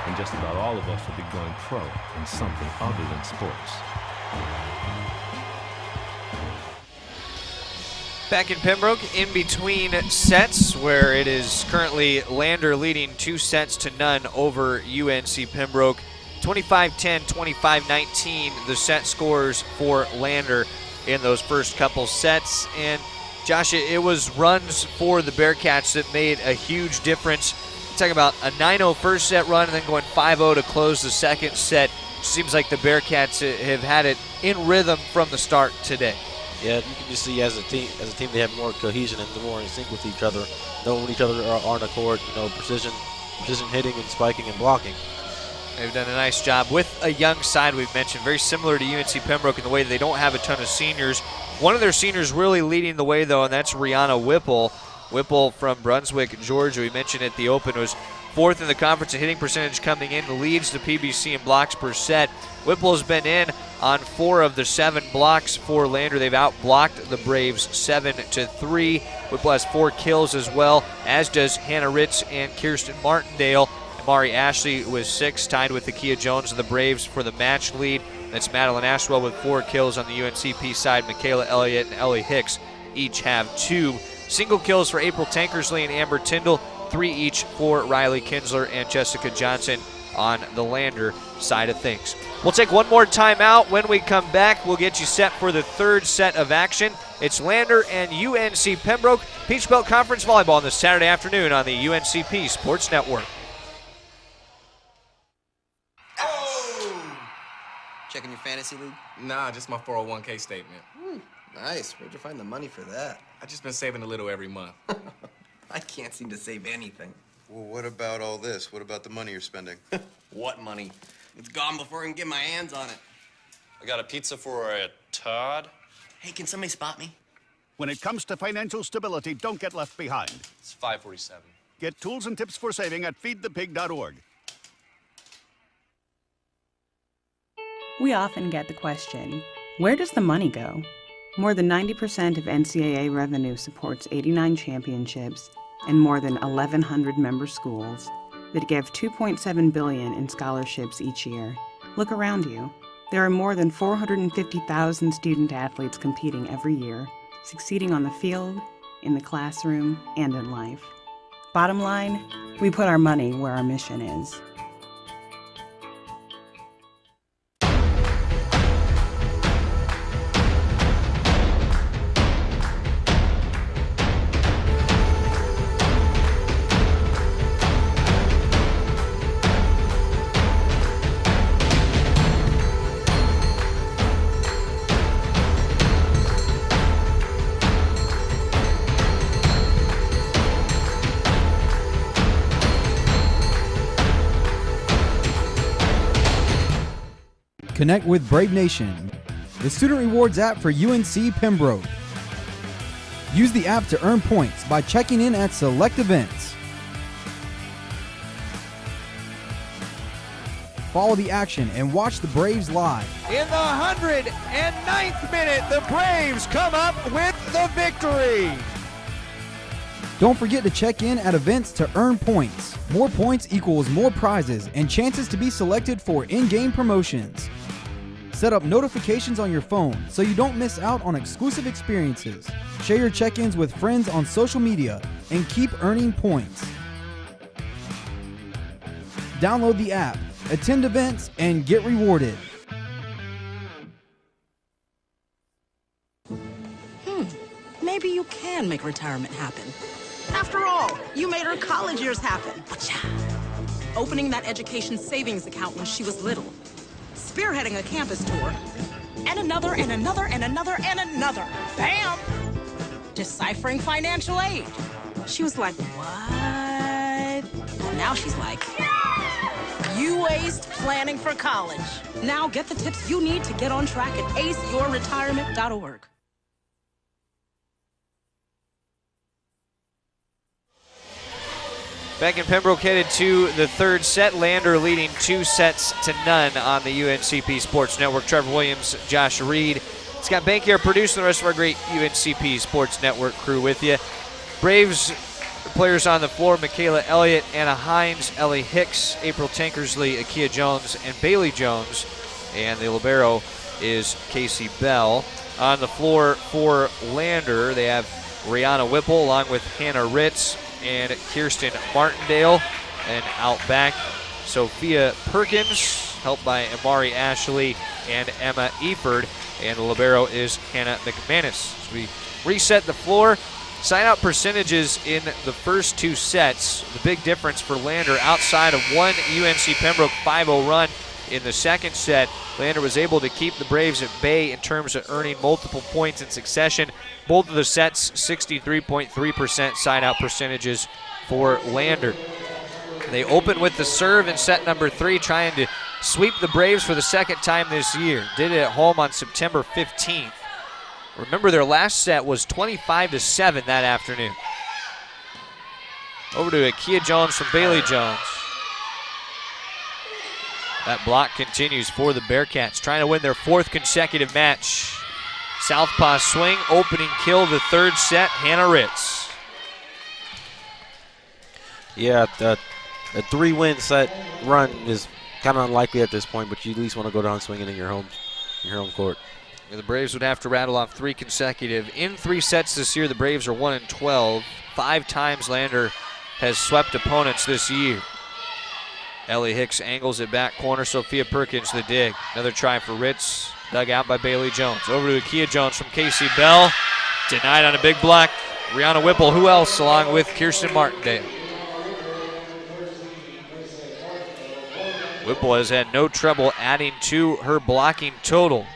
And just about all of us will be going pro in something other than sports. Back in Pembroke, in between sets, where it is currently Lander leading 2-0 over UNC Pembroke. 25-10, 25-19, the set scores for Lander in those first couple sets. And Josh, it was runs for the Bearcats that made a huge difference. Talking about a 9-0 first set run and then going 5-0 to close the second set. Seems like the Bearcats have had it in rhythm from the start today. Yeah, you can just see as a team they have more cohesion and more in sync with each other, knowing each other are on the court, precision hitting and spiking and blocking. They've done a nice job with a young side we've mentioned, very similar to UNC Pembroke in the way that they don't have a ton of seniors. One of their seniors really leading the way, though, and that's Rihanna Whipple. Whipple from Brunswick, Georgia, we mentioned at the Open, was 4th in the conference in hitting percentage coming in, leads the PBC in blocks per set. Whipple has been in on 4 of the 7 blocks for Lander. They've outblocked the Braves 7-3. Whipple has 4 kills as well, as does Hannah Ritz and Kirsten Martindale. Amari Ashley with 6, tied with Akia Jones of the Braves for the match lead. That's Madeline Ashwell with 4 kills on the UNCP side. Michaela Elliott and Ellie Hicks each have 2. Single kills for April Tankersley and Amber Tyndall, 3 each for Riley Kinsler and Jessica Johnson on the Lander side of things. We'll take one more timeout. When we come back, we'll get you set for the third set of action. It's Lander and UNC Pembroke Peach Belt Conference Volleyball on this Saturday afternoon on the UNCP Sports Network. Checking your fantasy league? Nah, just my 401k statement. Nice. Where'd you find the money for that? I just been saving a little every month. I can't seem to save anything. Well, what about all this? What about the money you're spending? What money? It's gone before I can get my hands on it. I got a pizza for a Todd. Hey, can somebody spot me? When it comes to financial stability, don't get left behind. It's 547. Get tools and tips for saving at feedthepig.org. We often get the question, where does the money go? More than 90% of NCAA revenue supports 89 championships and more than 1,100 member schools that give $2.7 billion in scholarships each year. Look around you. There are more than 450,000 student athletes competing every year, succeeding on the field, in the classroom, and in life. Bottom line, we put our money where our mission is. Connect with Brave Nation, the student rewards app for UNC Pembroke. Use the app to earn points by checking in at select events. Follow the action and watch the Braves live. In the 109th minute, the Braves come up with the victory. Don't forget to check in at events to earn points. More points equals more prizes and chances to be selected for in-game promotions. Set up notifications on your phone so you don't miss out on exclusive experiences. Share your check-ins with friends on social media and keep earning points. Download the app, attend events, and get rewarded. Maybe you can make retirement happen. After all, you made her college years happen. Opening that education savings account when she was little. Spearheading a campus tour. And another, and another, and another, and another. Bam! Deciphering financial aid. She was like, what? Now she's like, you aced planning for college. Now get the tips you need to get on track at aceyourretirement.org. Beck and Pembroke headed to the third set. Lander leading 2-0 on the UNCP Sports Network. Trevor Williams, Josh Reed, Scott Bankier producing the rest of our great UNCP Sports Network crew with you. Braves players on the floor: Michaela Elliott, Anna Hines, Ellie Hicks, April Tankersley, Akia Jones, and Bailey Jones. And the libero is Casey Bell. On the floor for Lander, they have Rihanna Whipple along with Hannah Ritz and Kirsten Martindale. And out back, Sophia Perkins, helped by Amari Ashley and Emma Eford. And the libero is Hannah McManus. So we reset the floor. Sign-out percentages in the first two sets. The big difference for Lander, outside of one UNC Pembroke 5-0 run in the second set, Lander was able to keep the Braves at bay in terms of earning multiple points in succession. Both of the sets, 63.3% sign-out percentages for Lander. They open with the serve in set number 3, trying to sweep the Braves for the second time this year. Did it at home on September 15th. Remember, their last set was 25-7 that afternoon. Over to Akia Jones from Bailey Jones. That block continues for the Bearcats, trying to win their 4th consecutive match. Southpaw swing, opening kill, the third set, Hannah Ritz. Yeah, a 3-win set run is kind of unlikely at this point, but you at least want to go down swinging in your home court. The Braves would have to rattle off 3 consecutive. In 3 sets this year, the Braves are 1-12. 5 times Lander has swept opponents this year. Ellie Hicks angles it back corner. Sophia Perkins the dig. Another try for Ritz. Dug out by Bailey Jones. Over to Akia Jones from Casey Bell. Denied on a big block. Rihanna Whipple, who else, along with Kirsten Martindale. Whipple has had no trouble adding to her blocking total.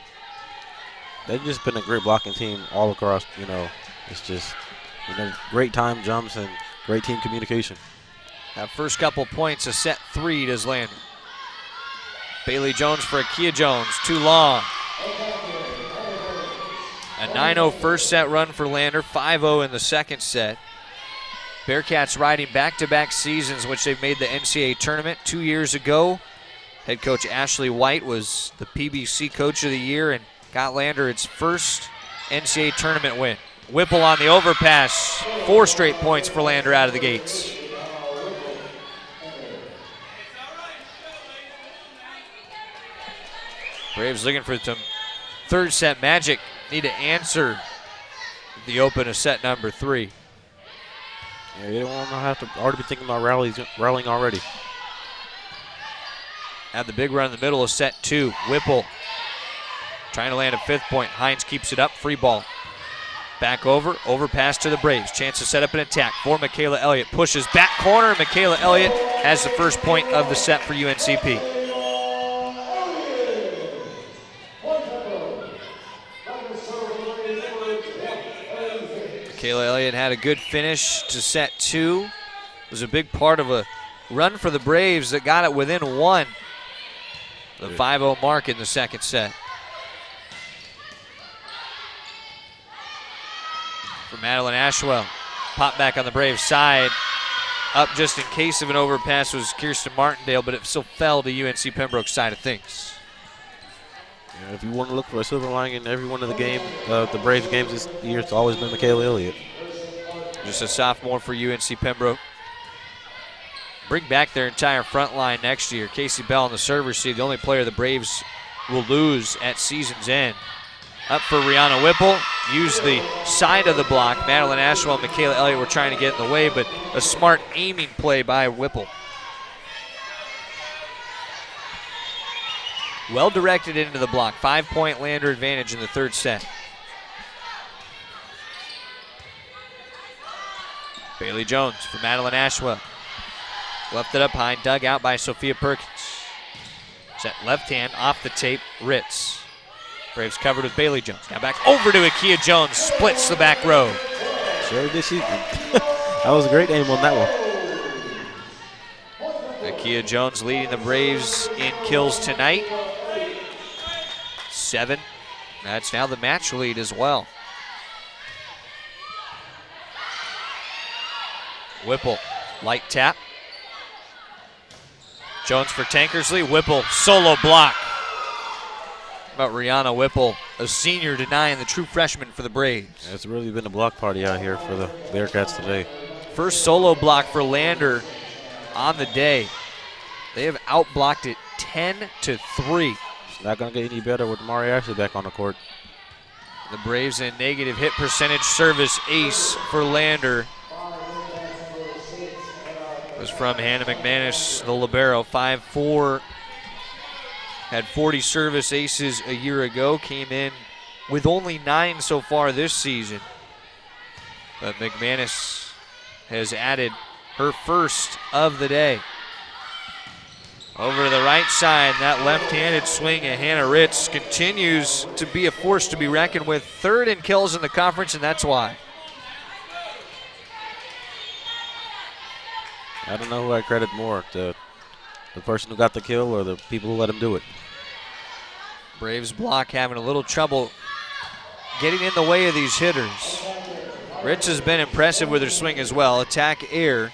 They've just been a great blocking team all across, it's just, great time jumps and great team communication. That first couple points of set 3 does Lander. Bailey Jones for Akia Jones, too long. A 9-0 first set run for Lander, 5-0 in the second set. Bearcats riding back-to-back seasons, which they've made the NCAA tournament 2 years ago. Head coach Ashley White was the PBC Coach of the Year and got Lander its first NCAA tournament win. Whipple on the overpass. 4 straight points for Lander out of the gates. Braves looking for some third set magic. Need to answer the open of set number 3. Yeah, you don't want to have to already be thinking about rallying already. Had the big run in the middle of set 2. Whipple trying to land a 5th point. Hines keeps it up, free ball. Back overpass to the Braves. Chance to set up an attack for Michaela Elliott. Pushes back corner. Michaela Elliott has the first point of the set for UNCP. Michaela Elliott had a good finish to set 2. Was a big part of a run for the Braves that got it within 1. The 5-0 mark in the second set. For Madeline Ashwell. Pop back on the Braves side. Up just in case of an overpass was Kirsten Martindale, but it still fell to UNC Pembroke's side of things. Yeah, if you want to look for a silver lining in every one of the Braves games this year, it's always been Michaela Elliott. Just a sophomore for UNC Pembroke. Bring back their entire front line next year. Casey Bell on the server seat, the only player the Braves will lose at season's end. Up for Rihanna Whipple. Use the side of the block. Madeline Ashwell and Michaela Elliott were trying to get in the way, but a smart aiming play by Whipple. Well directed into the block. 5-point Lander advantage in the third set. Bailey Jones for Madeline Ashwell. Left it up high, dug out by Sophia Perkins. Set left hand off the tape, Ritz. Braves covered with Bailey Jones. Now back over to Akia Jones, splits the back row. Sure did she. That was a great aim on that one. Akia Jones leading the Braves in kills tonight. 7. That's now the match lead as well. Whipple, light tap. Jones for Tankersley. Whipple, solo block. About Rihanna Whipple, a senior denying the true freshman for the Braves. Yeah, it's really been a block party out here for the Bearcats today. First solo block for Lander on the day. They have outblocked it 10-3. It's not going to get any better with Mari Ashley back on the court. The Braves in negative hit percentage service ace for Lander. Was from Hannah McManus, the libero, 5'4". Had 40 service aces a year ago. Came in with only 9 so far this season. But McManus has added her first of the day. Over to the right side, that left-handed swing of Hannah Ritz continues to be a force to be reckoned with. 3rd in kills in the conference, and that's why. I don't know who I credit more, the person who got the kill or the people who let him do it. Braves block having a little trouble getting in the way of these hitters. Ritz has been impressive with her swing as well. Attack air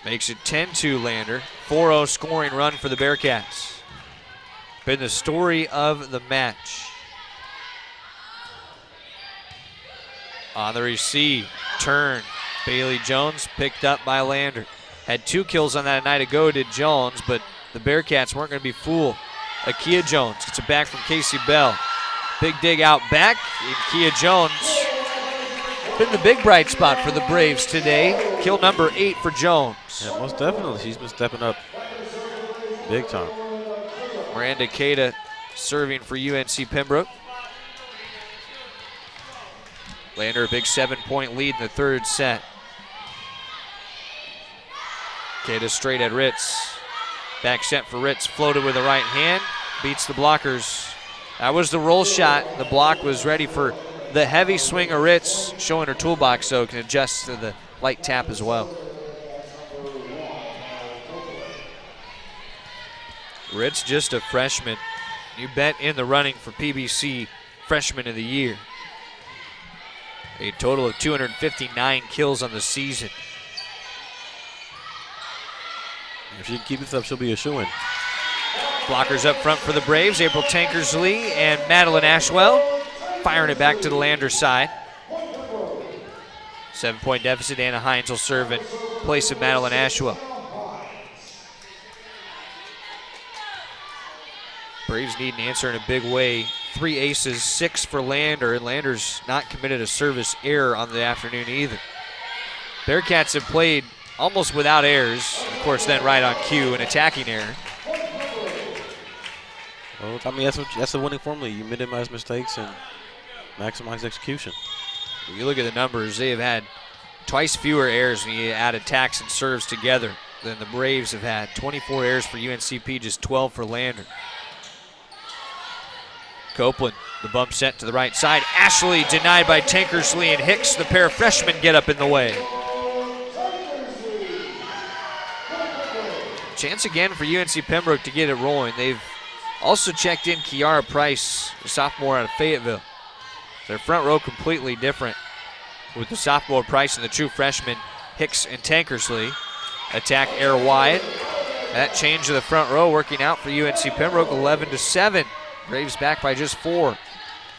makes it 10-2 Lander. 4-0 scoring run for the Bearcats. Been the story of the match. On the receive, turn. Bailey Jones picked up by Lander. Had 2 kills on that a night ago, did Jones, but the Bearcats weren't going to be fooled. Akia Jones gets it back from Casey Bell. Big dig out back. Akia Jones been the big bright spot for the Braves today. Kill number 8 for Jones. Yeah, most definitely. She's been stepping up big time. Miranda Cada serving for UNC Pembroke. Lander a big 7-point lead in the third set. Cada straight at Ritz. Back set for Ritz, floated with the right hand, beats the blockers. That was the roll shot. The block was ready for the heavy swing of Ritz, showing her toolbox so it can adjust to the light tap as well. Ritz just a freshman. You bet in the running for PBC Freshman of the Year. A total of 259 kills on the season. If she can keep this up, she'll be a shoo-in. Blockers up front for the Braves. April Tankersley and Madeline Ashwell firing it back to the Lander side. 7-point deficit. Anna Hines will serve in place of Madeline Ashwell. Braves need an answer in a big way. 3 aces, 6 for Lander, and Lander's not committed a service error on the afternoon either. Bearcats have played almost without errors. Of course, then right on cue, an attacking error. Well, I mean, that's the winning formula. You minimize mistakes and maximize execution. When you look at the numbers, they have had twice fewer errors when you add attacks and serves together than the Braves have had. 24 errors for UNCP, just 12 for Lander. Copeland, the bump set to the right side. Ashley denied by Tankersley and Hicks. The pair of freshmen get up in the way. Chance again for UNC Pembroke to get it rolling. They've Also checked in Kiara Price, a sophomore out of Fayetteville. Their front row completely different, with the sophomore Price and the true freshmen Hicks and Tankersley. Attack air wide. That change of the front row working out for UNC Pembroke, 11-7. Braves back by just 4.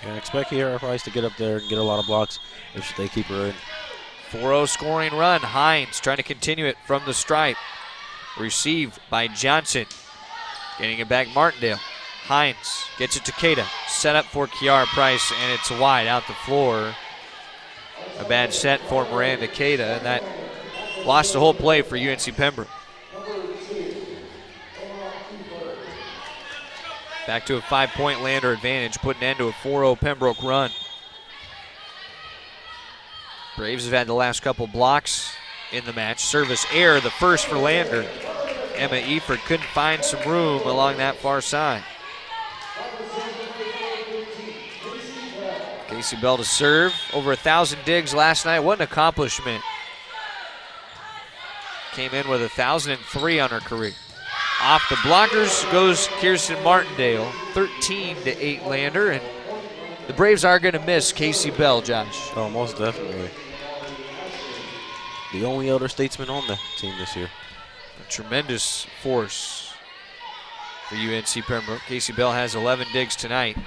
Yeah, expect Kiara Price to get up there and get a lot of blocks if they keep her in. 4-0 scoring run. Hines trying to continue it from the stripe. Received by Johnson. Getting it back Martindale. Hines gets it to Keita. Set up for Kiara Price, and it's wide out the floor. A bad set for Miranda Keita, and that lost the whole play for UNC Pembroke. Back to a 5-point Lander advantage, putting an end to a 4-0 Pembroke run. Braves have had the last couple blocks in the match. Service error, the first for Lander. Emma Eford couldn't find some room along that far side. Casey Bell to serve. Over 1,000 digs last night. What an accomplishment. Came in with 1,003 on her career. Off the blockers goes Kirsten Martindale. 13-8 Lander, and the Braves are going to miss Casey Bell, Josh. Oh, most definitely. The only elder statesman on the team this year. A tremendous force for UNC Pembroke. Casey Bell has 11 digs tonight.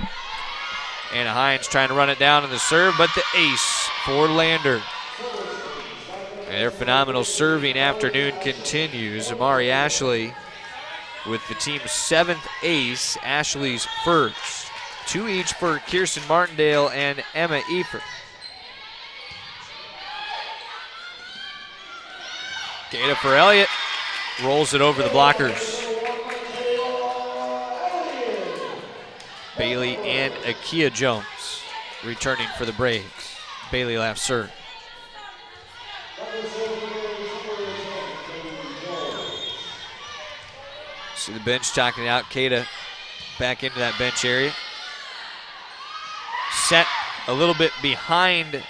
Anna Hines trying to run it down in the serve, but the ace for Lander. And their phenomenal serving afternoon continues. Amari Ashley with the team's 7th ace, Ashley's first. 2 each for Kirsten Martindale and Emma Eford. Keita for Elliott. Rolls it over the blockers. Bailey and Akia Jones returning for the Braves. Bailey left serve. See the bench talking out. Keita back into that bench area. Set a little bit behind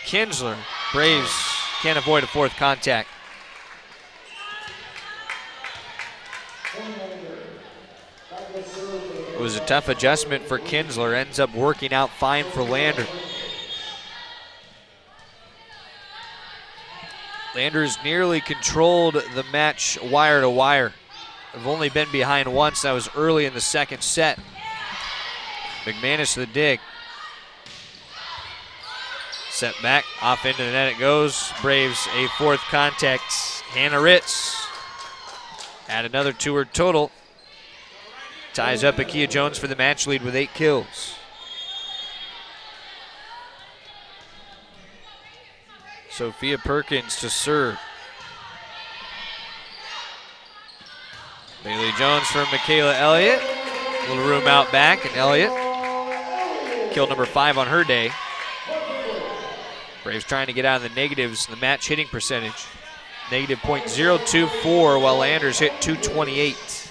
Kinsler. Braves can't avoid a 4th contact. It was a tough adjustment for Kinsler. Ends up working out fine for Lander. Lander's nearly controlled the match wire to wire. They've only been behind once. That was early in the second set. McManus to the dig. Set back, off into the net it goes. Braves a 4th contact. Hannah Ritz. Add another to her total. Ties up Akia Jones for the match lead with 8 kills. Sophia Perkins to serve. Bailey Jones from Michaela Elliott. A little room out back, and Elliott killed number 5 on her day. Braves trying to get out of the negatives in the match hitting percentage. Negative .024, while Landers hit .228.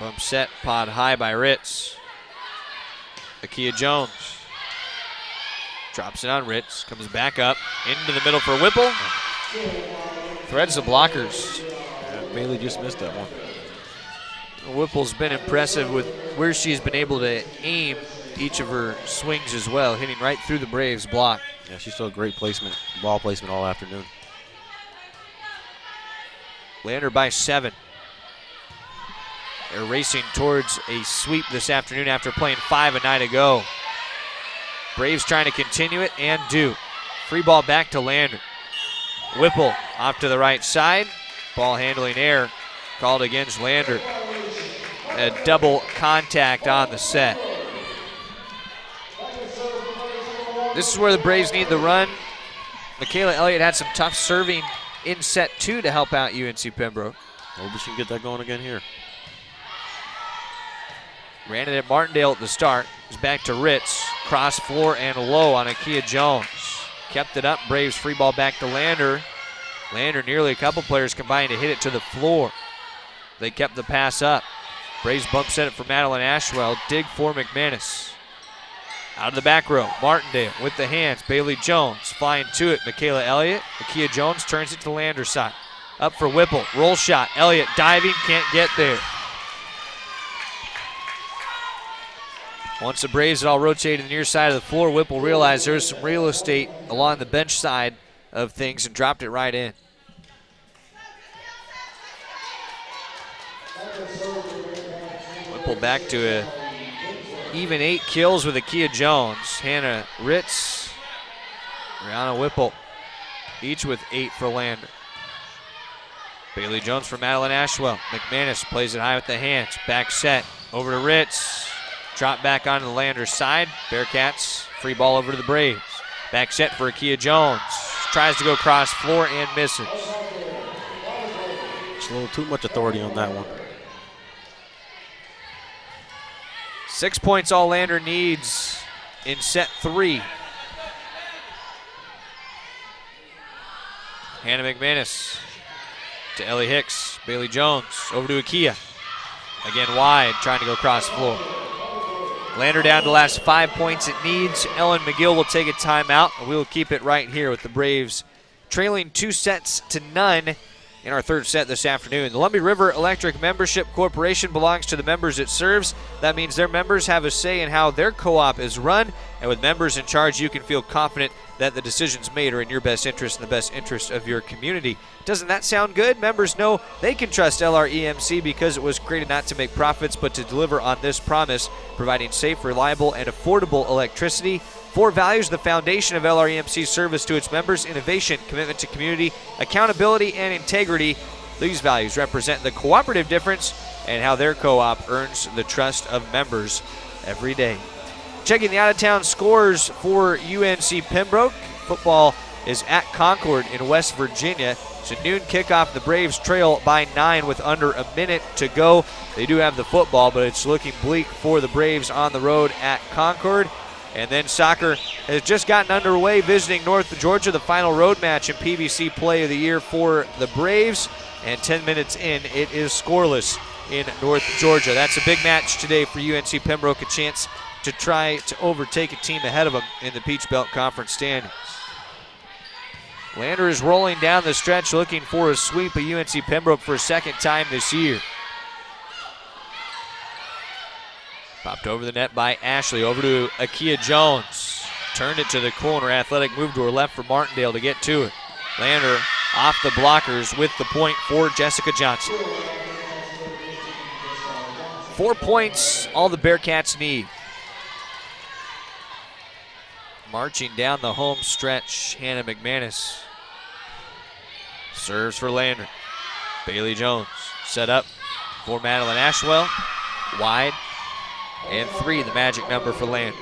Bump set, pod high by Ritz. Akia Jones drops it on Ritz, comes back up, into the middle for Whipple. Threads the blockers. Yeah, Bailey just missed that one. Whipple's been impressive with where she's been able to aim each of her swings as well, hitting right through the Braves block. Yeah, she saw great placement, ball placement all afternoon. Lander by 7. They're racing towards a sweep this afternoon after playing 5 a night ago. Braves trying to continue it and do. Free ball back to Lander. Whipple off to the right side. Ball handling error called against Lander. A double contact on the set. This is where the Braves need the run. Michaela Elliott had some tough serving in set 2 to help out UNC Pembroke. Hope she can get that going again here. Ran it at Martindale at the start. It's back to Ritz. Cross floor and low on Akia Jones. Kept it up. Braves free ball back to Lander. Lander, nearly a couple players combined to hit it to the floor. They kept the pass up. Braves bump set it for Madeline Ashwell. Dig for McManus. Out of the back row, Martindale with the hands. Bailey Jones flying to it. Michaela Elliott. Akia Jones turns it to Lander's side. Up for Whipple. Roll shot. Elliott diving. Can't get there. Once the Braves had all rotated to the near side of the floor, Whipple realized there was some real estate along the bench side of things and dropped it right in. Whipple back to a even 8 kills with Akia Jones. Hannah Ritz, Brianna Whipple, each with 8 for Lander. Bailey Jones for Madeline Ashwell. McManus plays it high with the hands. Back set, over to Ritz. Drop back onto the Lander's side. Bearcats, free ball over to the Braves. Back set for Akia Jones. Tries to go cross floor and misses. Just a little too much authority on that one. 6 points all Lander needs in set 3. Hannah McManus to Ellie Hicks. Bailey Jones over to Akia. Again wide, trying to go cross floor. Lander down to the last 5 points it needs. Ellen McGill will take a timeout, and we will keep it right here with the Braves trailing 2-0 in our third set this afternoon. The Lumbee River Electric Membership Corporation belongs to the members it serves. That means their members have a say in how their co-op is run, and with members in charge, you can feel confident that the decisions made are in your best interest and the best interest of your community. Doesn't that sound good? Members know they can trust LREMC because it was created not to make profits but to deliver on this promise, providing safe, reliable, and affordable electricity. 4 values the foundation of LREMC's service to its members: innovation, commitment to community, accountability, and integrity. These values represent the cooperative difference and how their co-op earns the trust of members every day. Checking the out-of-town scores for UNC Pembroke. Football is at Concord in West Virginia. It's a noon kickoff. The Braves trail by 9 with under a minute to go. They do have the football, but it's looking bleak for the Braves on the road at Concord. And then soccer has just gotten underway visiting North Georgia, the final road match in PBC Play of the Year for the Braves. And 10 minutes in, it is scoreless in North Georgia. That's a big match today for UNC Pembroke, a chance to try to overtake a team ahead of them in the Peach Belt Conference standings. Lander is rolling down the stretch looking for a sweep of UNC Pembroke for a second time this year. Popped over the net by Ashley, over to Akia Jones. Turned it to the corner, athletic move to her left for Martindale to get to it. Lander off the blockers with the point for Jessica Johnson. 4 points, all the Bearcats need. Marching down the home stretch, Hannah McManus. Serves for Lander. Bailey Jones set up for Madeline Ashwell. Wide. And 3, the magic number for Lander.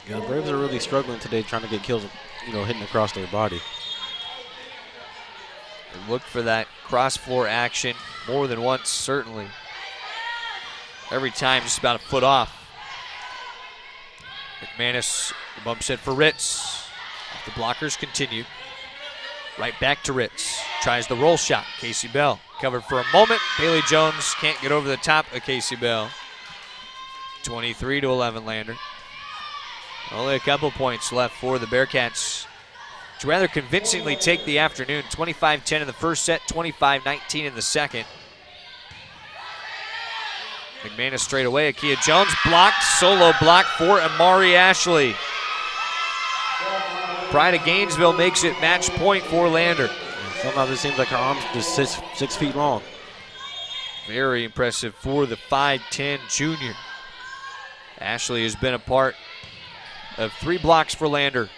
Yeah, the Braves are really struggling today trying to get kills, hitting across their body. They look for that cross floor action more than once, certainly. Every time, just about a foot off. McManus, the bump set for Ritz. The blockers continue. Right back to Ritz. Tries the roll shot. Casey Bell covered for a moment. Bailey Jones can't get over the top of Casey Bell. 23-11 Lander. Only a couple points left for the Bearcats to rather convincingly take the afternoon. 25-10 in the first set, 25-19 in the second. McManus straight away. Akia Jones blocked, solo block for Amari Ashley. Pride of Gainesville makes it match point for Lander. Sometimes it seems like her arm's just 6 feet long. Very impressive for the 5'10 junior. Ashley has been a part of 3 blocks for Lander.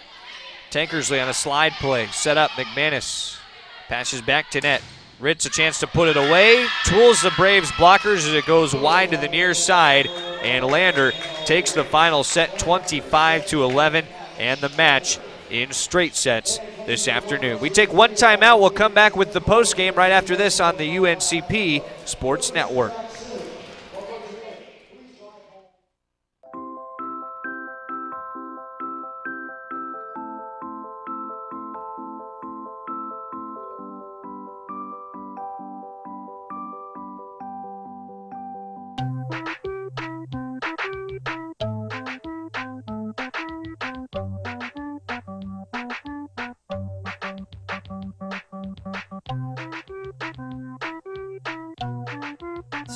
Tankersley on a slide play. Set up, McManus. Passes back to net. Ritz a chance to put it away. Tools the Braves blockers as it goes wide to the near side. And Lander takes the final set 25-11 and the match in straight sets this afternoon. We take one timeout. We'll come back with the postgame right after this on the UNCP Sports Network.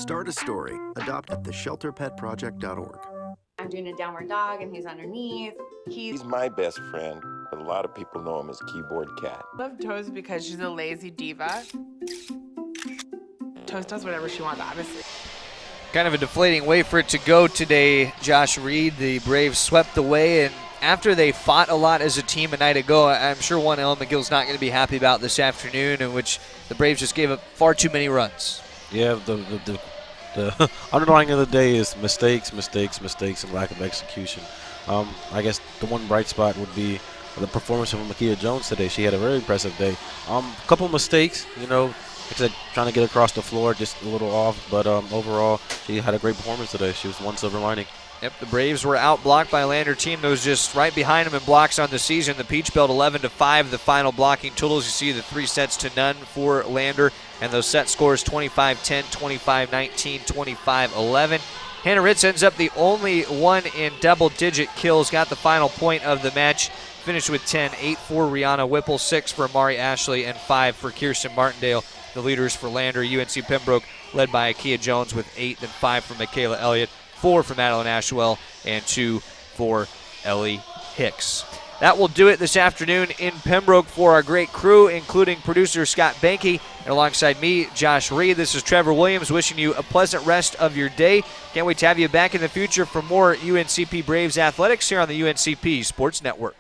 Start a story. Adopt at theshelterpetproject.org. I'm doing a downward dog and he's underneath. He's my best friend, but a lot of people know him as Keyboard Cat. I love Toes because she's a lazy diva. Toes does whatever she wants, obviously. Kind of a deflating way for it to go today, Josh Reed. The Braves swept away, and after they fought a lot as a team a night ago, I'm sure one Ellen McGill's not going to be happy about this afternoon, in which the Braves just gave up far too many runs. Yeah, the underlying of the day is mistakes, and lack of execution. I guess the one bright spot would be the performance of Makia Jones today. She had a very impressive day. A couple mistakes, like I said, trying to get across the floor, just a little off. But overall, she had a great performance today. She was one silver lining. Yep, the Braves were outblocked by a Lander team that was just right behind them in blocks on the season. The Peach Belt 11-5, the final blocking totals. You see the 3 sets to none for Lander, and those set scores 25-10, 25-19, 25-11. Hannah Ritz ends up the only one in double-digit kills, got the final point of the match, finished with 10, 8 for Rihanna Whipple, 6 for Amari Ashley, and 5 for Kirsten Martindale. The leaders for Lander, UNC Pembroke, led by Akia Jones with 8, then 5 for Michaela Elliott, 4 for Madeline Ashwell, and 2 for Ellie Hicks. That will do it this afternoon in Pembroke for our great crew, including producer Scott Banky, and alongside me, Josh Reed. This is Trevor Williams wishing you a pleasant rest of your day. Can't wait to have you back in the future for more UNCP Braves athletics here on the UNCP Sports Network.